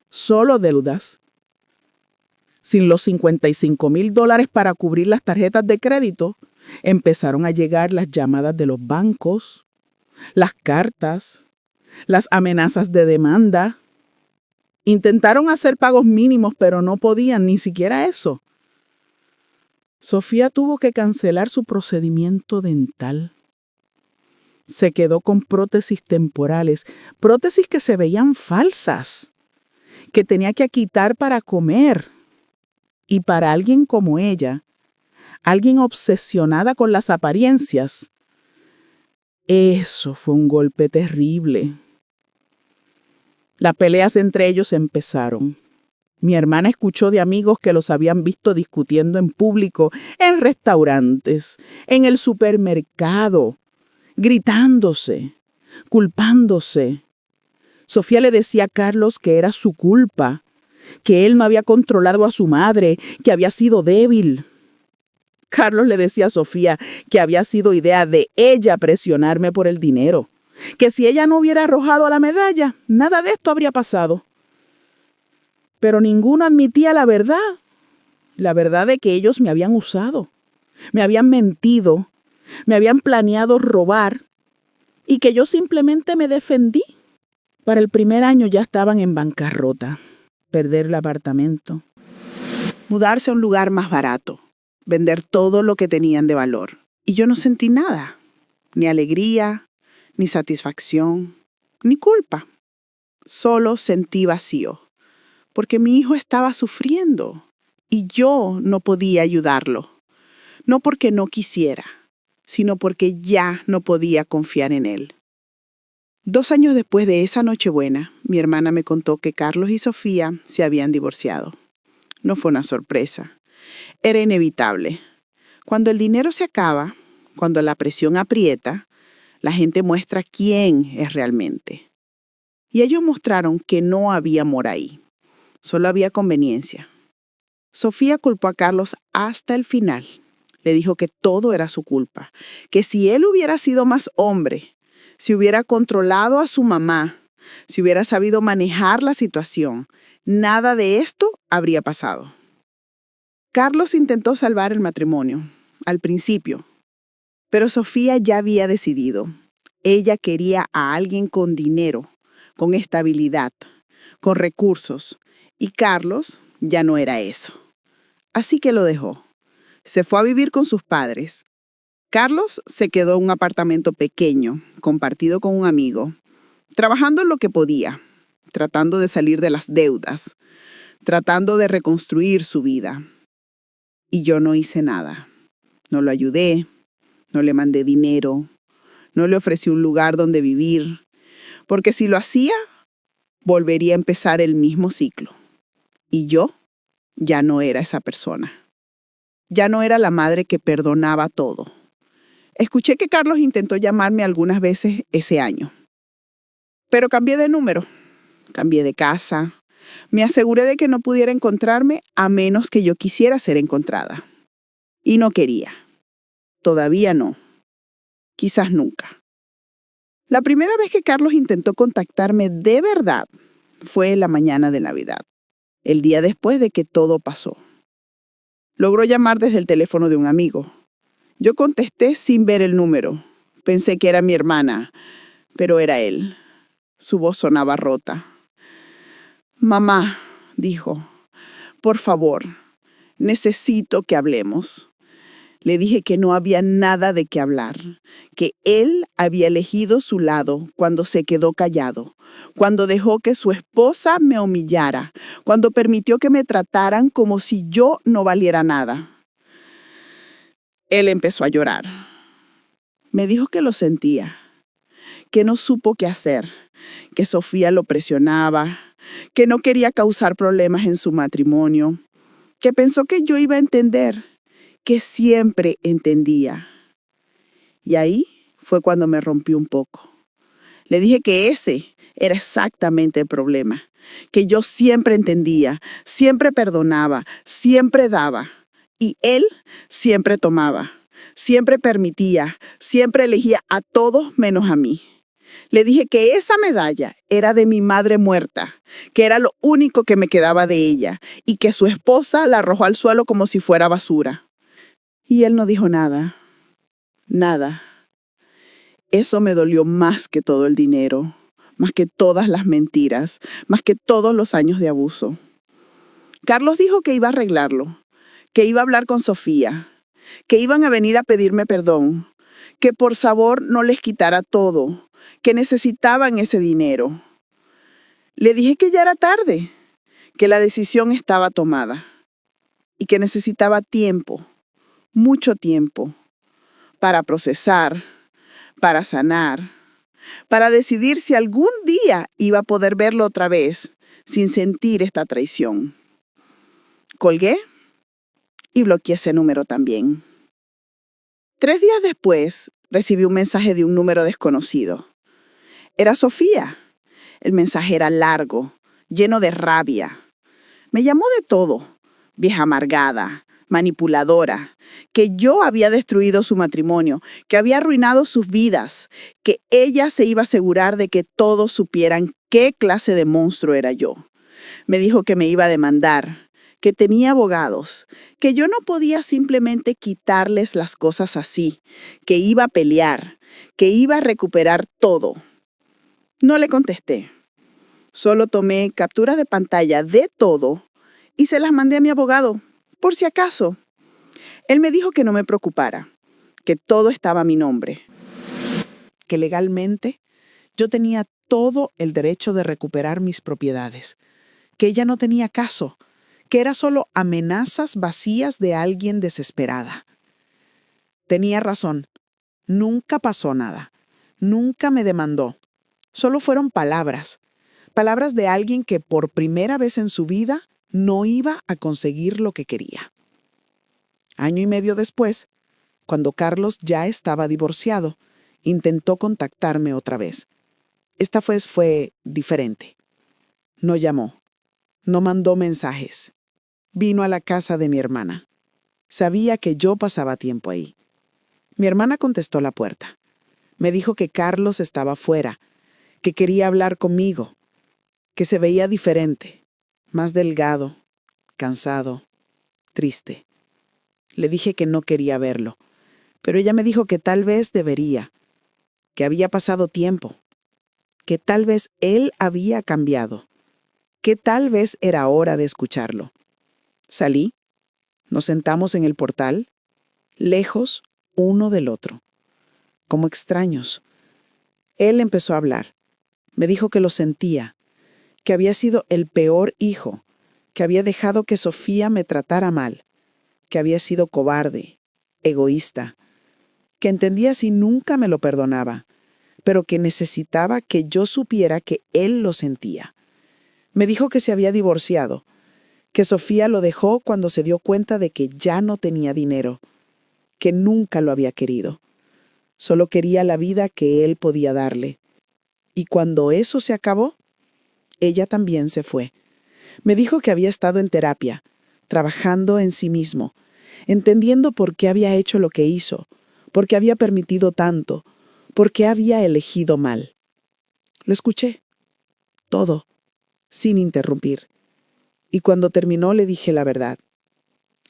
solo deudas. Sin los $55,000 para cubrir las tarjetas de crédito, empezaron a llegar las llamadas de los bancos, las cartas, las amenazas de demanda. Intentaron hacer pagos mínimos, pero no podían, ni siquiera eso. Sofía tuvo que cancelar su procedimiento dental. se quedó con prótesis temporales, prótesis que se veían falsas, que tenía que quitar para comer. Y para alguien como ella, alguien obsesionada con las apariencias, eso fue un golpe terrible. Las peleas entre ellos empezaron. Mi hermana escuchó de amigos que los habían visto discutiendo en público, en restaurantes, en el supermercado, gritándose, culpándose. Sofía le decía a Carlos que era su culpa, que él no había controlado a su madre, que había sido débil. Carlos le decía a Sofía que había sido idea de ella presionarme por el dinero, que si ella no hubiera arrojado a la medalla, nada de esto habría pasado. Pero ninguno admitía la verdad de que ellos me habían usado, me habían mentido, me habían planeado robar y que yo simplemente me defendí. Para el primer año ya estaban en bancarrota, perder el apartamento, Mudarse a un lugar más barato, vender todo lo que tenían de valor. Y yo no sentí nada, ni alegría, ni satisfacción, ni culpa. Solo sentí vacío, porque mi hijo estaba sufriendo y yo no podía ayudarlo. No porque no quisiera, sino porque ya no podía confiar en él. 2 años después de esa Nochebuena, mi hermana me contó que Carlos y Sofía se habían divorciado. No fue una sorpresa. Era inevitable. Cuando el dinero se acaba, cuando la presión aprieta, la gente muestra quién es realmente. Y ellos mostraron que no había amor ahí. Solo había conveniencia. Sofía culpó a Carlos hasta el final. Le dijo que todo era su culpa, que si él hubiera sido más hombre, si hubiera controlado a su mamá, si hubiera sabido manejar la situación, nada de esto habría pasado. Carlos intentó salvar el matrimonio, al principio, pero Sofía ya había decidido. Ella quería a alguien con dinero, con estabilidad, con recursos, y Carlos ya no era eso. Así que lo dejó. Se fue a vivir con sus padres. Carlos se quedó en un apartamento pequeño, compartido con un amigo, trabajando en lo que podía, tratando de salir de las deudas, tratando de reconstruir su vida. Y yo no hice nada. No lo ayudé, no le mandé dinero, no le ofrecí un lugar donde vivir, porque si lo hacía, volvería a empezar el mismo ciclo. Y yo ya no era esa persona. Ya no era la madre que perdonaba todo. Escuché que Carlos intentó llamarme algunas veces ese año. Pero cambié de número, cambié de casa. Me aseguré de que no pudiera encontrarme a menos que yo quisiera ser encontrada. Y no quería. Todavía no. Quizás nunca. La primera vez que Carlos intentó contactarme de verdad fue la mañana de Navidad, el día después de que todo pasó. Logró llamar desde el teléfono de un amigo. Yo contesté sin ver el número. Pensé que era mi hermana, pero era él. Su voz sonaba rota. «Mamá», dijo, «por favor, necesito que hablemos». Le dije que no había nada de qué hablar, que él había elegido su lado cuando se quedó callado, cuando dejó que su esposa me humillara, cuando permitió que me trataran como si yo no valiera nada. Él empezó a llorar. Me dijo que lo sentía, que no supo qué hacer, que Sofía lo presionaba, que no quería causar problemas en su matrimonio, que pensó que yo iba a entender, que siempre entendía. Y ahí fue cuando me rompí un poco. Le dije que ese era exactamente el problema, que yo siempre entendía, siempre perdonaba, siempre daba, y él siempre tomaba, siempre permitía, siempre elegía a todos menos a mí. Le dije que esa medalla era de mi madre muerta, que era lo único que me quedaba de ella, y que su esposa la arrojó al suelo como si fuera basura. Y él no dijo nada, nada. Eso me dolió más que todo el dinero, más que todas las mentiras, más que todos los años de abuso. Carlos dijo que iba a arreglarlo, que iba a hablar con Sofía, que iban a venir a pedirme perdón, que por favor no les quitara todo, que necesitaban ese dinero. Le dije que ya era tarde, que la decisión estaba tomada y que necesitaba tiempo, mucho tiempo, para procesar, para sanar, para decidir si algún día iba a poder verlo otra vez sin sentir esta traición. Colgué y bloqueé ese número también. 3 días después, recibí un mensaje de un número desconocido. Era Sofía. El mensaje era largo, lleno de rabia. Me llamó de todo: vieja amargada, manipuladora, que yo había destruido su matrimonio, que había arruinado sus vidas, que ella se iba a asegurar de que todos supieran qué clase de monstruo era yo. Me dijo que me iba a demandar, que tenía abogados, que yo no podía simplemente quitarles las cosas así, que iba a pelear, que iba a recuperar todo. No le contesté. Solo tomé captura de pantalla de todo y se las mandé a mi abogado, por si acaso. Él me dijo que no me preocupara, que todo estaba a mi nombre. Que legalmente yo tenía todo el derecho de recuperar mis propiedades, que ella no tenía caso, que era solo amenazas vacías de alguien desesperada. Tenía razón. Nunca pasó nada. Nunca me demandó. Solo fueron palabras. Palabras de alguien que por primera vez en su vida no iba a conseguir lo que quería. 1 año y medio después, cuando Carlos ya estaba divorciado, intentó contactarme otra vez. Esta vez fue diferente. No llamó. No mandó mensajes. Vino a la casa de mi hermana. Sabía que yo pasaba tiempo ahí. Mi hermana contestó la puerta. Me dijo que Carlos estaba fuera, que quería hablar conmigo, que se veía diferente, más delgado, cansado, triste. Le dije que no quería verlo, pero ella me dijo que tal vez debería, que había pasado tiempo, que tal vez él había cambiado, que tal vez era hora de escucharlo. Salí, nos sentamos en el portal, lejos uno del otro, como extraños. Él empezó a hablar. Me dijo que lo sentía, que había sido el peor hijo, que había dejado que Sofía me tratara mal, que había sido cobarde, egoísta, que entendía si nunca me lo perdonaba, pero que necesitaba que yo supiera que él lo sentía. Me dijo que se había divorciado, que Sofía lo dejó cuando se dio cuenta de que ya no tenía dinero, que nunca lo había querido. Solo quería la vida que él podía darle. Y cuando eso se acabó, ella también se fue. Me dijo que había estado en terapia, trabajando en sí mismo, entendiendo por qué había hecho lo que hizo, por qué había permitido tanto, por qué había elegido mal. Lo escuché, todo, sin interrumpir. Y cuando terminó le dije la verdad.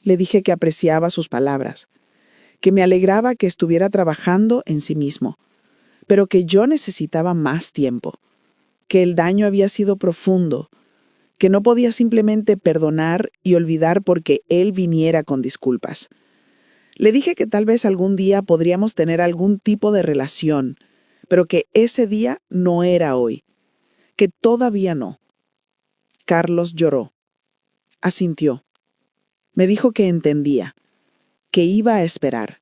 Le dije que apreciaba sus palabras, que me alegraba que estuviera trabajando en sí mismo, pero que yo necesitaba más tiempo, que el daño había sido profundo, que no podía simplemente perdonar y olvidar porque él viniera con disculpas. Le dije que tal vez algún día podríamos tener algún tipo de relación, pero que ese día no era hoy, que todavía no. Carlos lloró. Asintió. Me dijo que entendía, que iba a esperar,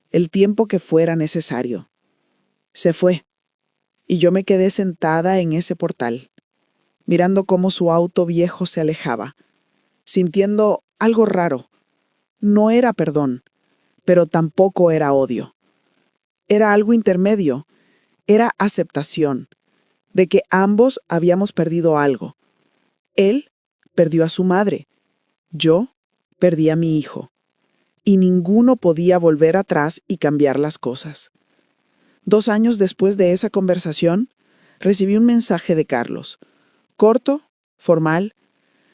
el tiempo que fuera necesario. Se fue, y yo me quedé sentada en ese portal, mirando cómo su auto viejo se alejaba, sintiendo algo raro. No era perdón, pero tampoco era odio. Era algo intermedio, era aceptación, de que ambos habíamos perdido algo. Él perdió a su madre, yo perdí a mi hijo, y ninguno podía volver atrás y cambiar las cosas. 2 años después de esa conversación, recibí un mensaje de Carlos. Corto, formal,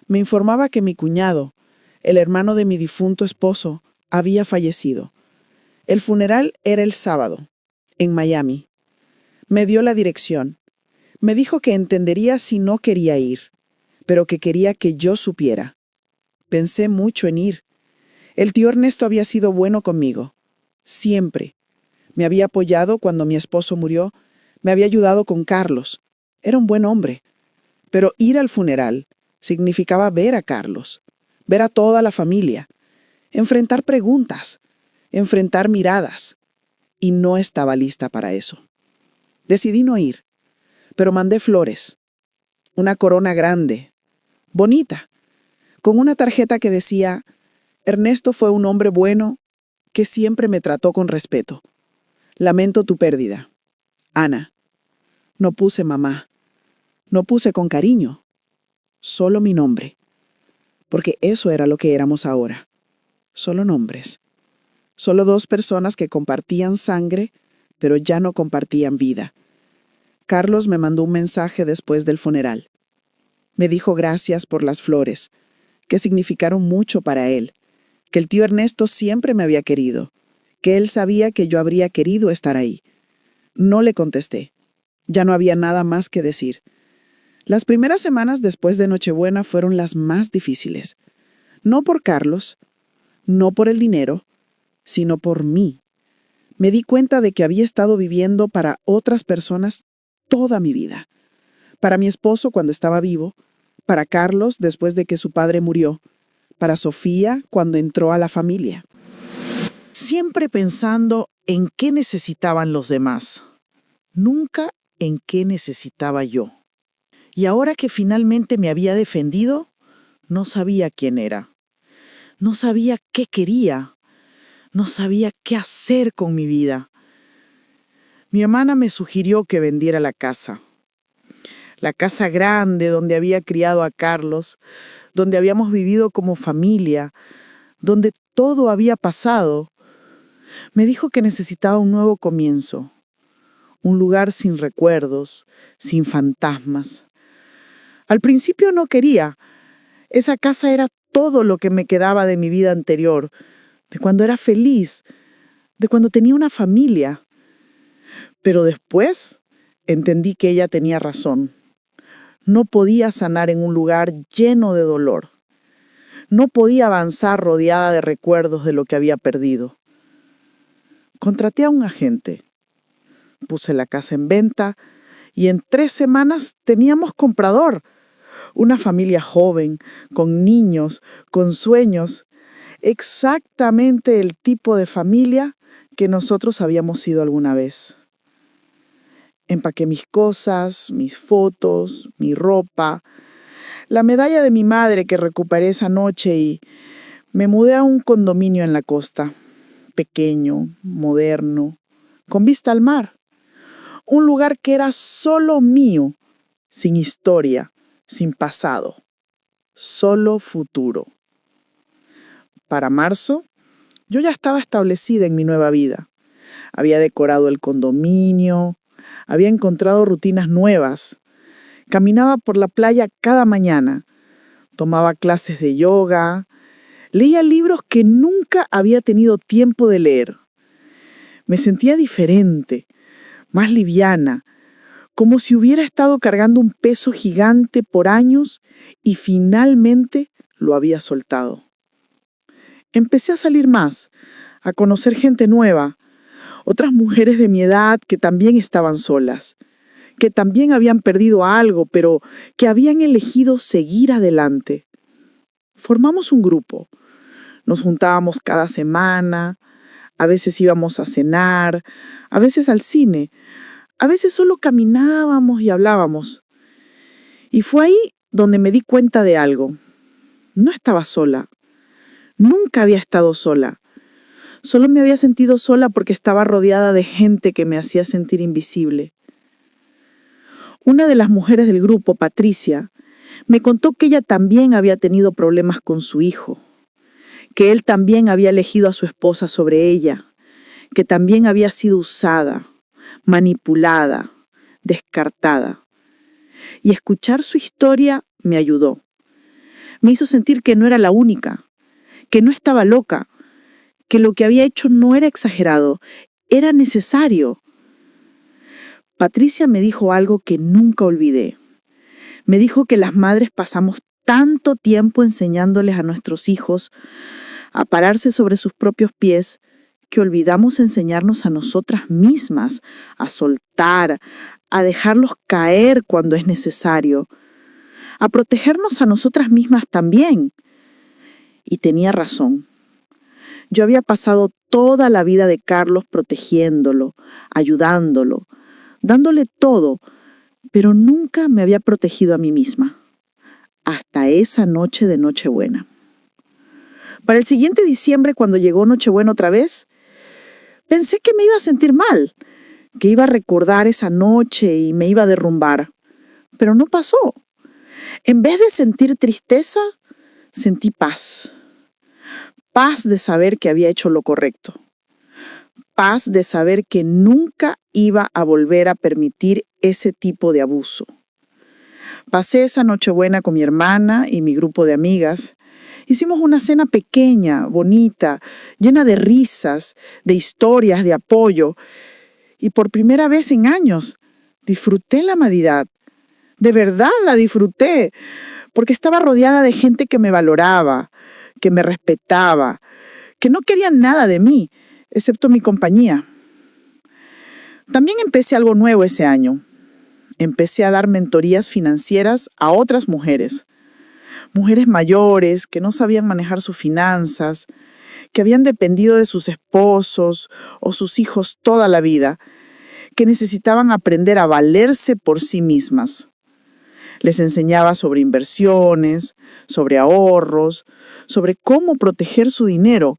me informaba que mi cuñado, el hermano de mi difunto esposo, había fallecido. El funeral era el sábado, en Miami. Me dio la dirección. Me dijo que entendería si no quería ir, pero que quería que yo supiera. Pensé mucho en ir. El tío Ernesto había sido bueno conmigo. Siempre. Me había apoyado cuando mi esposo murió, me había ayudado con Carlos. Era un buen hombre. Pero ir al funeral significaba ver a Carlos, ver a toda la familia, enfrentar preguntas, enfrentar miradas. Y no estaba lista para eso. Decidí no ir, pero mandé flores, una corona grande, bonita, con una tarjeta que decía: Ernesto fue un hombre bueno que siempre me trató con respeto. Lamento tu pérdida. Ana. No puse mamá. No puse con cariño. Solo mi nombre. Porque eso era lo que éramos ahora. Solo nombres. Solo dos personas que compartían sangre, pero ya no compartían vida. Carlos me mandó un mensaje después del funeral. Me dijo gracias por las flores, que significaron mucho para él, que el tío Ernesto siempre me había querido, que él sabía que yo habría querido estar ahí. No le contesté. Ya no había nada más que decir. Las primeras semanas después de Nochebuena fueron las más difíciles. No por Carlos, no por el dinero, sino por mí. Me di cuenta de que había estado viviendo para otras personas toda mi vida. Para mi esposo cuando estaba vivo, para Carlos después de que su padre murió, para Sofía cuando entró a la familia. Siempre pensando en qué necesitaban los demás, nunca en qué necesitaba yo. Y ahora que finalmente me había defendido, no sabía quién era. No sabía qué quería. No sabía qué hacer con mi vida. Mi hermana me sugirió que vendiera la casa. La casa grande donde había criado a Carlos, donde habíamos vivido como familia, donde todo había pasado. Me dijo que necesitaba un nuevo comienzo, un lugar sin recuerdos, sin fantasmas. Al principio no quería. Esa casa era todo lo que me quedaba de mi vida anterior, de cuando era feliz, de cuando tenía una familia. Pero después entendí que ella tenía razón. No podía sanar en un lugar lleno de dolor. No podía avanzar rodeada de recuerdos de lo que había perdido. Contraté a un agente. Puse la casa en venta y en 3 semanas teníamos comprador. Una familia joven, con niños, con sueños. Exactamente el tipo de familia que nosotros habíamos sido alguna vez. Empaqué mis cosas, mis fotos, mi ropa, la medalla de mi madre que recuperé esa noche y me mudé a un condominio en la costa, pequeño, moderno, con vista al mar. Un lugar que era solo mío, sin historia, sin pasado, solo futuro. Para marzo, yo ya estaba establecida en mi nueva vida. Había decorado el condominio, había encontrado rutinas nuevas. Caminaba por la playa cada mañana, tomaba clases de yoga, leía libros que nunca había tenido tiempo de leer. Me sentía diferente, más liviana, como si hubiera estado cargando un peso gigante por años y finalmente lo había soltado. Empecé a salir más, a conocer gente nueva, otras mujeres de mi edad que también estaban solas, que también habían perdido algo, pero que habían elegido seguir adelante. Formamos un grupo. Nos juntábamos cada semana, a veces íbamos a cenar, a veces al cine, a veces solo caminábamos y hablábamos. Y fue ahí donde me di cuenta de algo. No estaba sola. Nunca había estado sola. Solo me había sentido sola porque estaba rodeada de gente que me hacía sentir invisible. Una de las mujeres del grupo, Patricia, me contó que ella también había tenido problemas con su hijo, que él también había elegido a su esposa sobre ella, que también había sido usada, manipulada, descartada. Y escuchar su historia me ayudó. Me hizo sentir que no era la única, que no estaba loca, que lo que había hecho no era exagerado, era necesario. Patricia me dijo algo que nunca olvidé. Me dijo que las madres pasamos tanto tiempo enseñándoles a nuestros hijos a pararse sobre sus propios pies que olvidamos enseñarnos a nosotras mismas, a soltar, a dejarlos caer cuando es necesario, a protegernos a nosotras mismas también. Y tenía razón. Yo había pasado toda la vida de Carlos protegiéndolo, ayudándolo, dándole todo, pero nunca me había protegido a mí misma. Hasta esa noche de Nochebuena. Para el siguiente diciembre, cuando llegó Nochebuena otra vez, pensé que me iba a sentir mal, que iba a recordar esa noche y me iba a derrumbar. Pero no pasó. En vez de sentir tristeza, sentí paz. Paz de saber que había hecho lo correcto. Paz de saber que nunca iba a volver a permitir ese tipo de abuso. Pasé esa Nochebuena con mi hermana y mi grupo de amigas. Hicimos una cena pequeña, bonita, llena de risas, de historias, de apoyo. Y por primera vez en años, disfruté la Navidad. De verdad la disfruté, porque estaba rodeada de gente que me valoraba, que me respetaba, que no querían nada de mí, excepto mi compañía. También empecé algo nuevo ese año. Empecé a dar mentorías financieras a otras mujeres. Mujeres mayores que no sabían manejar sus finanzas, que habían dependido de sus esposos o sus hijos toda la vida, que necesitaban aprender a valerse por sí mismas. Les enseñaba sobre inversiones, sobre ahorros, sobre cómo proteger su dinero,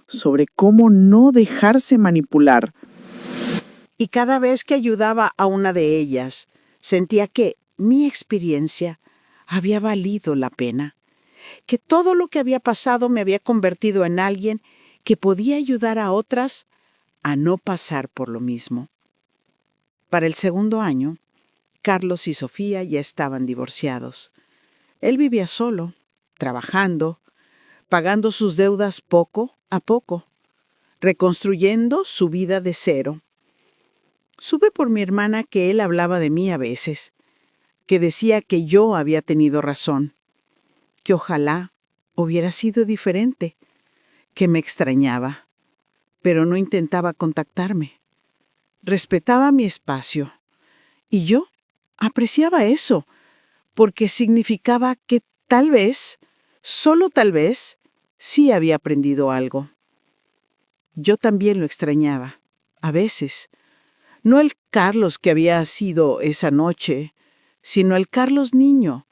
sobre cómo no dejarse manipular. Y cada vez que ayudaba a una de ellas, sentía que mi experiencia había valido la pena, que todo lo que había pasado me había convertido en alguien que podía ayudar a otras a no pasar por lo mismo. Para el segundo año, Carlos y Sofía ya estaban divorciados. Él vivía solo, trabajando, pagando sus deudas poco a poco, reconstruyendo su vida de cero. Supe por mi hermana que él hablaba de mí a veces, que decía que yo había tenido razón, que ojalá hubiera sido diferente, que me extrañaba, pero no intentaba contactarme. Respetaba mi espacio, y yo apreciaba eso, porque significaba que tal vez, solo tal vez, sí había aprendido algo. Yo también lo extrañaba, a veces. No el Carlos que había sido esa noche, sino al Carlos niño,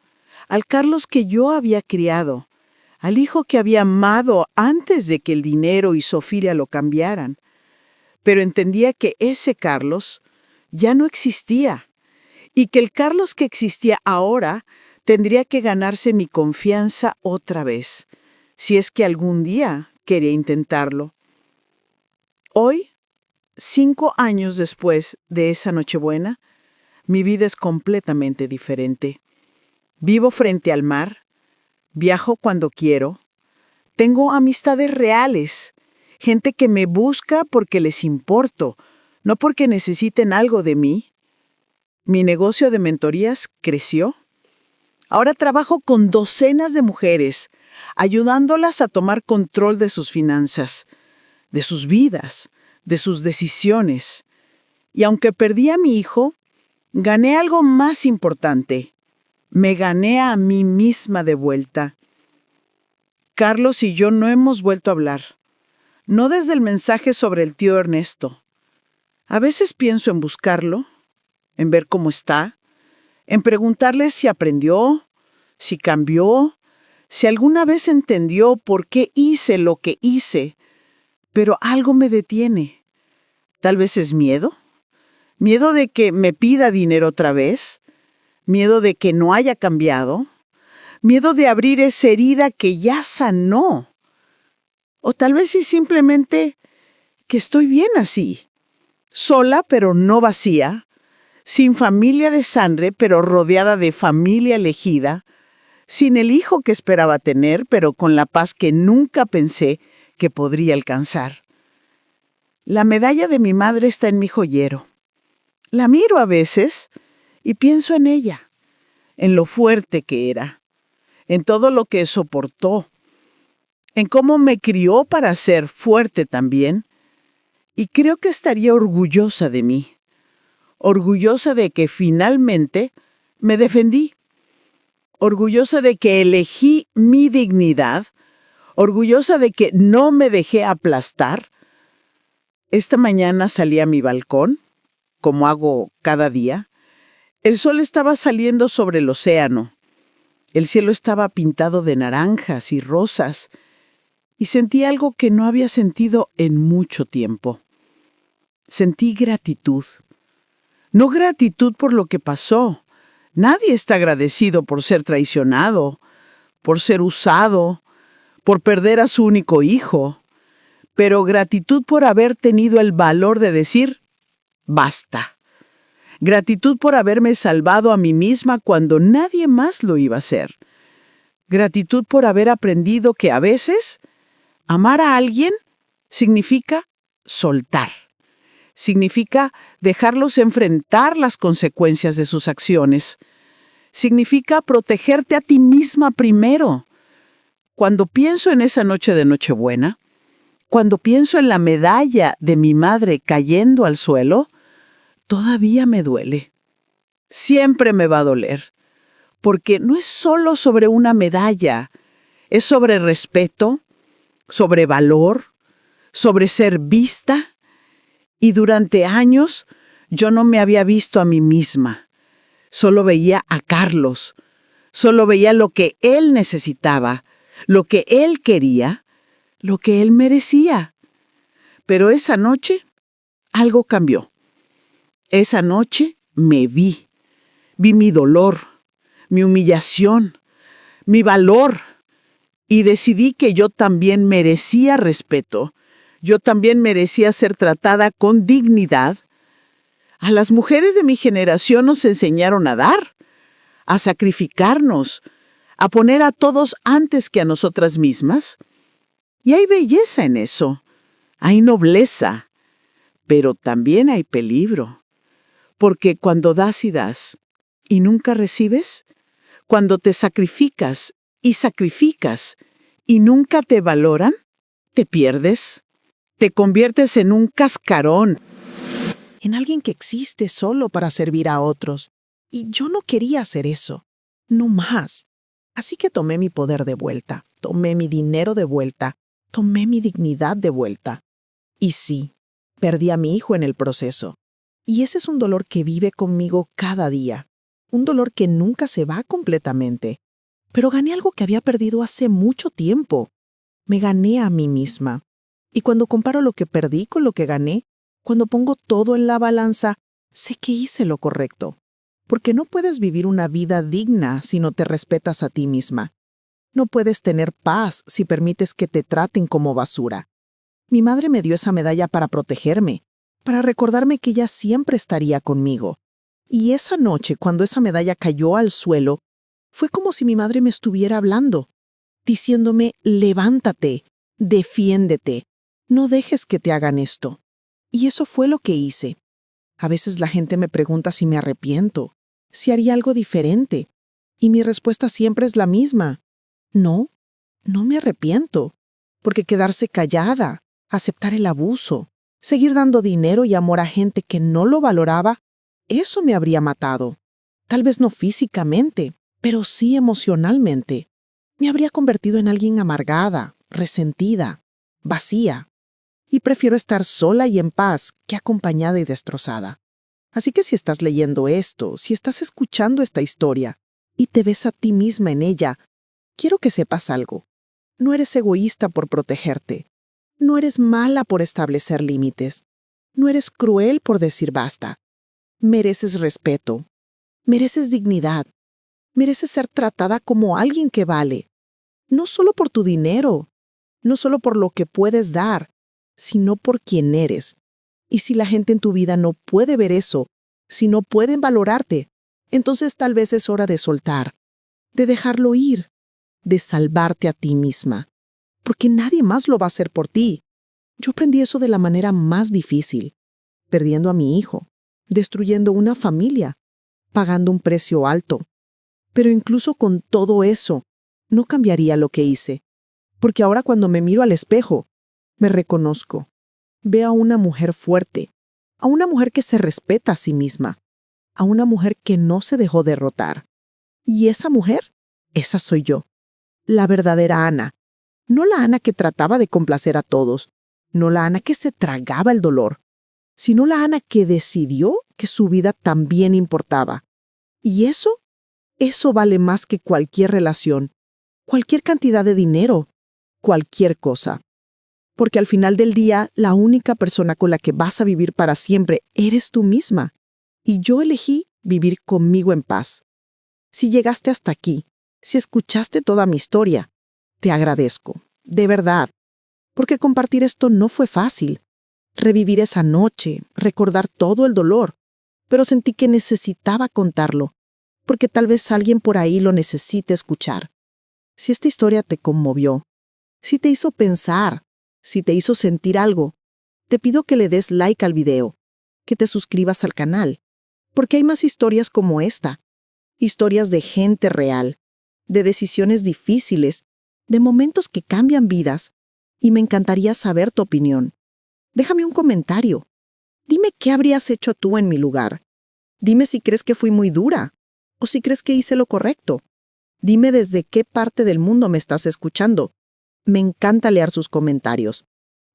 al Carlos que yo había criado, al hijo que había amado antes de que el dinero y Sofía lo cambiaran. Pero entendía que ese Carlos ya no existía y que el Carlos que existía ahora tendría que ganarse mi confianza otra vez, si es que algún día quería intentarlo. Hoy, 5 años después de esa Nochebuena, mi vida es completamente diferente. Vivo frente al mar, viajo cuando quiero, tengo amistades reales, gente que me busca porque les importo, no porque necesiten algo de mí. Mi negocio de mentorías creció. Ahora trabajo con docenas de mujeres, ayudándolas a tomar control de sus finanzas, de sus vidas, de sus decisiones. Y aunque perdí a mi hijo, gané algo más importante. Me gané a mí misma de vuelta. Carlos y yo no hemos vuelto a hablar. No desde el mensaje sobre el tío Ernesto. A veces pienso en buscarlo, en ver cómo está, en preguntarle si aprendió, si cambió, si alguna vez entendió por qué hice lo que hice, pero algo me detiene. Tal vez es miedo. Miedo de que me pida dinero otra vez. Miedo de que no haya cambiado. Miedo de abrir esa herida que ya sanó. O tal vez es simplemente que estoy bien así. Sola pero no vacía. Sin familia de sangre pero rodeada de familia elegida. Sin el hijo que esperaba tener pero con la paz que nunca pensé que podría alcanzar. La medalla de mi madre está en mi joyero. La miro a veces y pienso en ella, en lo fuerte que era, en todo lo que soportó, en cómo me crió para ser fuerte también, Y creo que estaría orgullosa de mí, orgullosa de que finalmente me defendí, orgullosa de que elegí mi dignidad, orgullosa de que no me dejé aplastar. Esta mañana salí a mi balcón, como hago cada día. El sol estaba saliendo sobre el océano. El cielo estaba pintado de naranjas y rosas, y sentí algo que no había sentido en mucho tiempo. Sentí gratitud. No gratitud por lo que pasó. Nadie está agradecido por ser traicionado, por ser usado, por perder a su único hijo, pero gratitud por haber tenido el valor de decir, basta. Gratitud por haberme salvado a mí misma cuando nadie más lo iba a hacer. Gratitud por haber aprendido que a veces amar a alguien significa soltar. Significa dejarlos enfrentar las consecuencias de sus acciones. Significa protegerte a ti misma primero. Cuando pienso en esa noche de Nochebuena, cuando pienso en la medalla de mi madre cayendo al suelo, todavía me duele. Siempre me va a doler, porque no es solo sobre una medalla, es sobre respeto, sobre valor, sobre ser vista. Y durante años yo no me había visto a mí misma. Solo veía a Carlos. Solo veía lo que él necesitaba, lo que él quería, lo que él merecía. Pero esa noche algo cambió. Esa noche me vi. Vi mi dolor, mi humillación, mi valor. Y decidí que yo también merecía respeto. Yo también merecía ser tratada con dignidad. A las mujeres de mi generación nos enseñaron a dar, a sacrificarnos, a poner a todos antes que a nosotras mismas. Y hay belleza en eso, hay nobleza, pero también hay peligro. Porque cuando das y nunca recibes, cuando te sacrificas y nunca te valoran, te pierdes. Te conviertes en un cascarón. En alguien que existe solo para servir a otros. Y yo no quería hacer eso. No más. Así que tomé mi poder de vuelta. Tomé mi dinero de vuelta. Tomé mi dignidad de vuelta. Y sí, perdí a mi hijo en el proceso. Y ese es un dolor que vive conmigo cada día. Un dolor que nunca se va completamente. Pero gané algo que había perdido hace mucho tiempo. Me gané a mí misma. Y cuando comparo lo que perdí con lo que gané, cuando pongo todo en la balanza, sé que hice lo correcto. Porque no puedes vivir una vida digna si no te respetas a ti misma. No puedes tener paz si permites que te traten como basura. Mi madre me dio esa medalla para protegerme, para recordarme que ella siempre estaría conmigo. Y esa noche, cuando esa medalla cayó al suelo, fue como si mi madre me estuviera hablando, diciéndome, levántate, defiéndete. No dejes que te hagan esto. Y eso fue lo que hice. A veces la gente me pregunta si me arrepiento, si haría algo diferente. Y mi respuesta siempre es la misma. No, no me arrepiento. Porque quedarse callada, aceptar el abuso, seguir dando dinero y amor a gente que no lo valoraba, eso me habría matado. Tal vez no físicamente, pero sí emocionalmente. Me habría convertido en alguien amargada, resentida, vacía. Y prefiero estar sola y en paz que acompañada y destrozada. Así que si estás leyendo esto, si estás escuchando esta historia y te ves a ti misma en ella, quiero que sepas algo. No eres egoísta por protegerte. No eres mala por establecer límites. No eres cruel por decir basta. Mereces respeto. Mereces dignidad. Mereces ser tratada como alguien que vale. No solo por tu dinero, no solo por lo que puedes dar, sino por quién eres. Y si la gente en tu vida no puede ver eso, si no pueden valorarte, entonces tal vez es hora de soltar, de dejarlo ir, de salvarte a ti misma. Porque nadie más lo va a hacer por ti. Yo aprendí eso de la manera más difícil, perdiendo a mi hijo, destruyendo una familia, pagando un precio alto. Pero incluso con todo eso, no cambiaría lo que hice. Porque ahora cuando me miro al espejo, me reconozco. Ve a una mujer fuerte, a una mujer que se respeta a sí misma, a una mujer que no se dejó derrotar. Y esa mujer, esa soy yo, la verdadera Ana. No la Ana que trataba de complacer a todos, no la Ana que se tragaba el dolor, sino la Ana que decidió que su vida también importaba. Y eso vale más que cualquier relación, cualquier cantidad de dinero, cualquier cosa. Porque al final del día, la única persona con la que vas a vivir para siempre eres tú misma. Y yo elegí vivir conmigo en paz. Si llegaste hasta aquí, si escuchaste toda mi historia, te agradezco, de verdad, porque compartir esto no fue fácil. Revivir esa noche, recordar todo el dolor, pero sentí que necesitaba contarlo, porque tal vez alguien por ahí lo necesite escuchar. Si esta historia te conmovió, si te hizo pensar, si te hizo sentir algo, te pido que le des like al video, que te suscribas al canal, porque hay más historias como esta, historias de gente real, de decisiones difíciles, de momentos que cambian vidas, y me encantaría saber tu opinión. Déjame un comentario. Dime qué habrías hecho tú en mi lugar. Dime si crees que fui muy dura, o si crees que hice lo correcto. Dime desde qué parte del mundo me estás escuchando. Me encanta leer sus comentarios.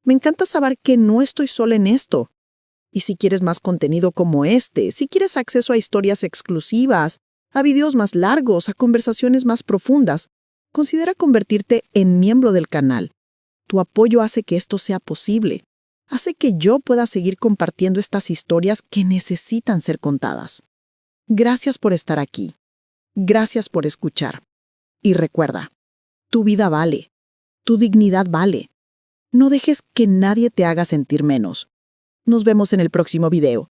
Me encanta saber que no estoy sola en esto. Y si quieres más contenido como este, si quieres acceso a historias exclusivas, a videos más largos, a conversaciones más profundas, considera convertirte en miembro del canal. Tu apoyo hace que esto sea posible. Hace que yo pueda seguir compartiendo estas historias que necesitan ser contadas. Gracias por estar aquí. Gracias por escuchar. Y recuerda, tu vida vale. Tu dignidad vale. No dejes que nadie te haga sentir menos. Nos vemos en el próximo video.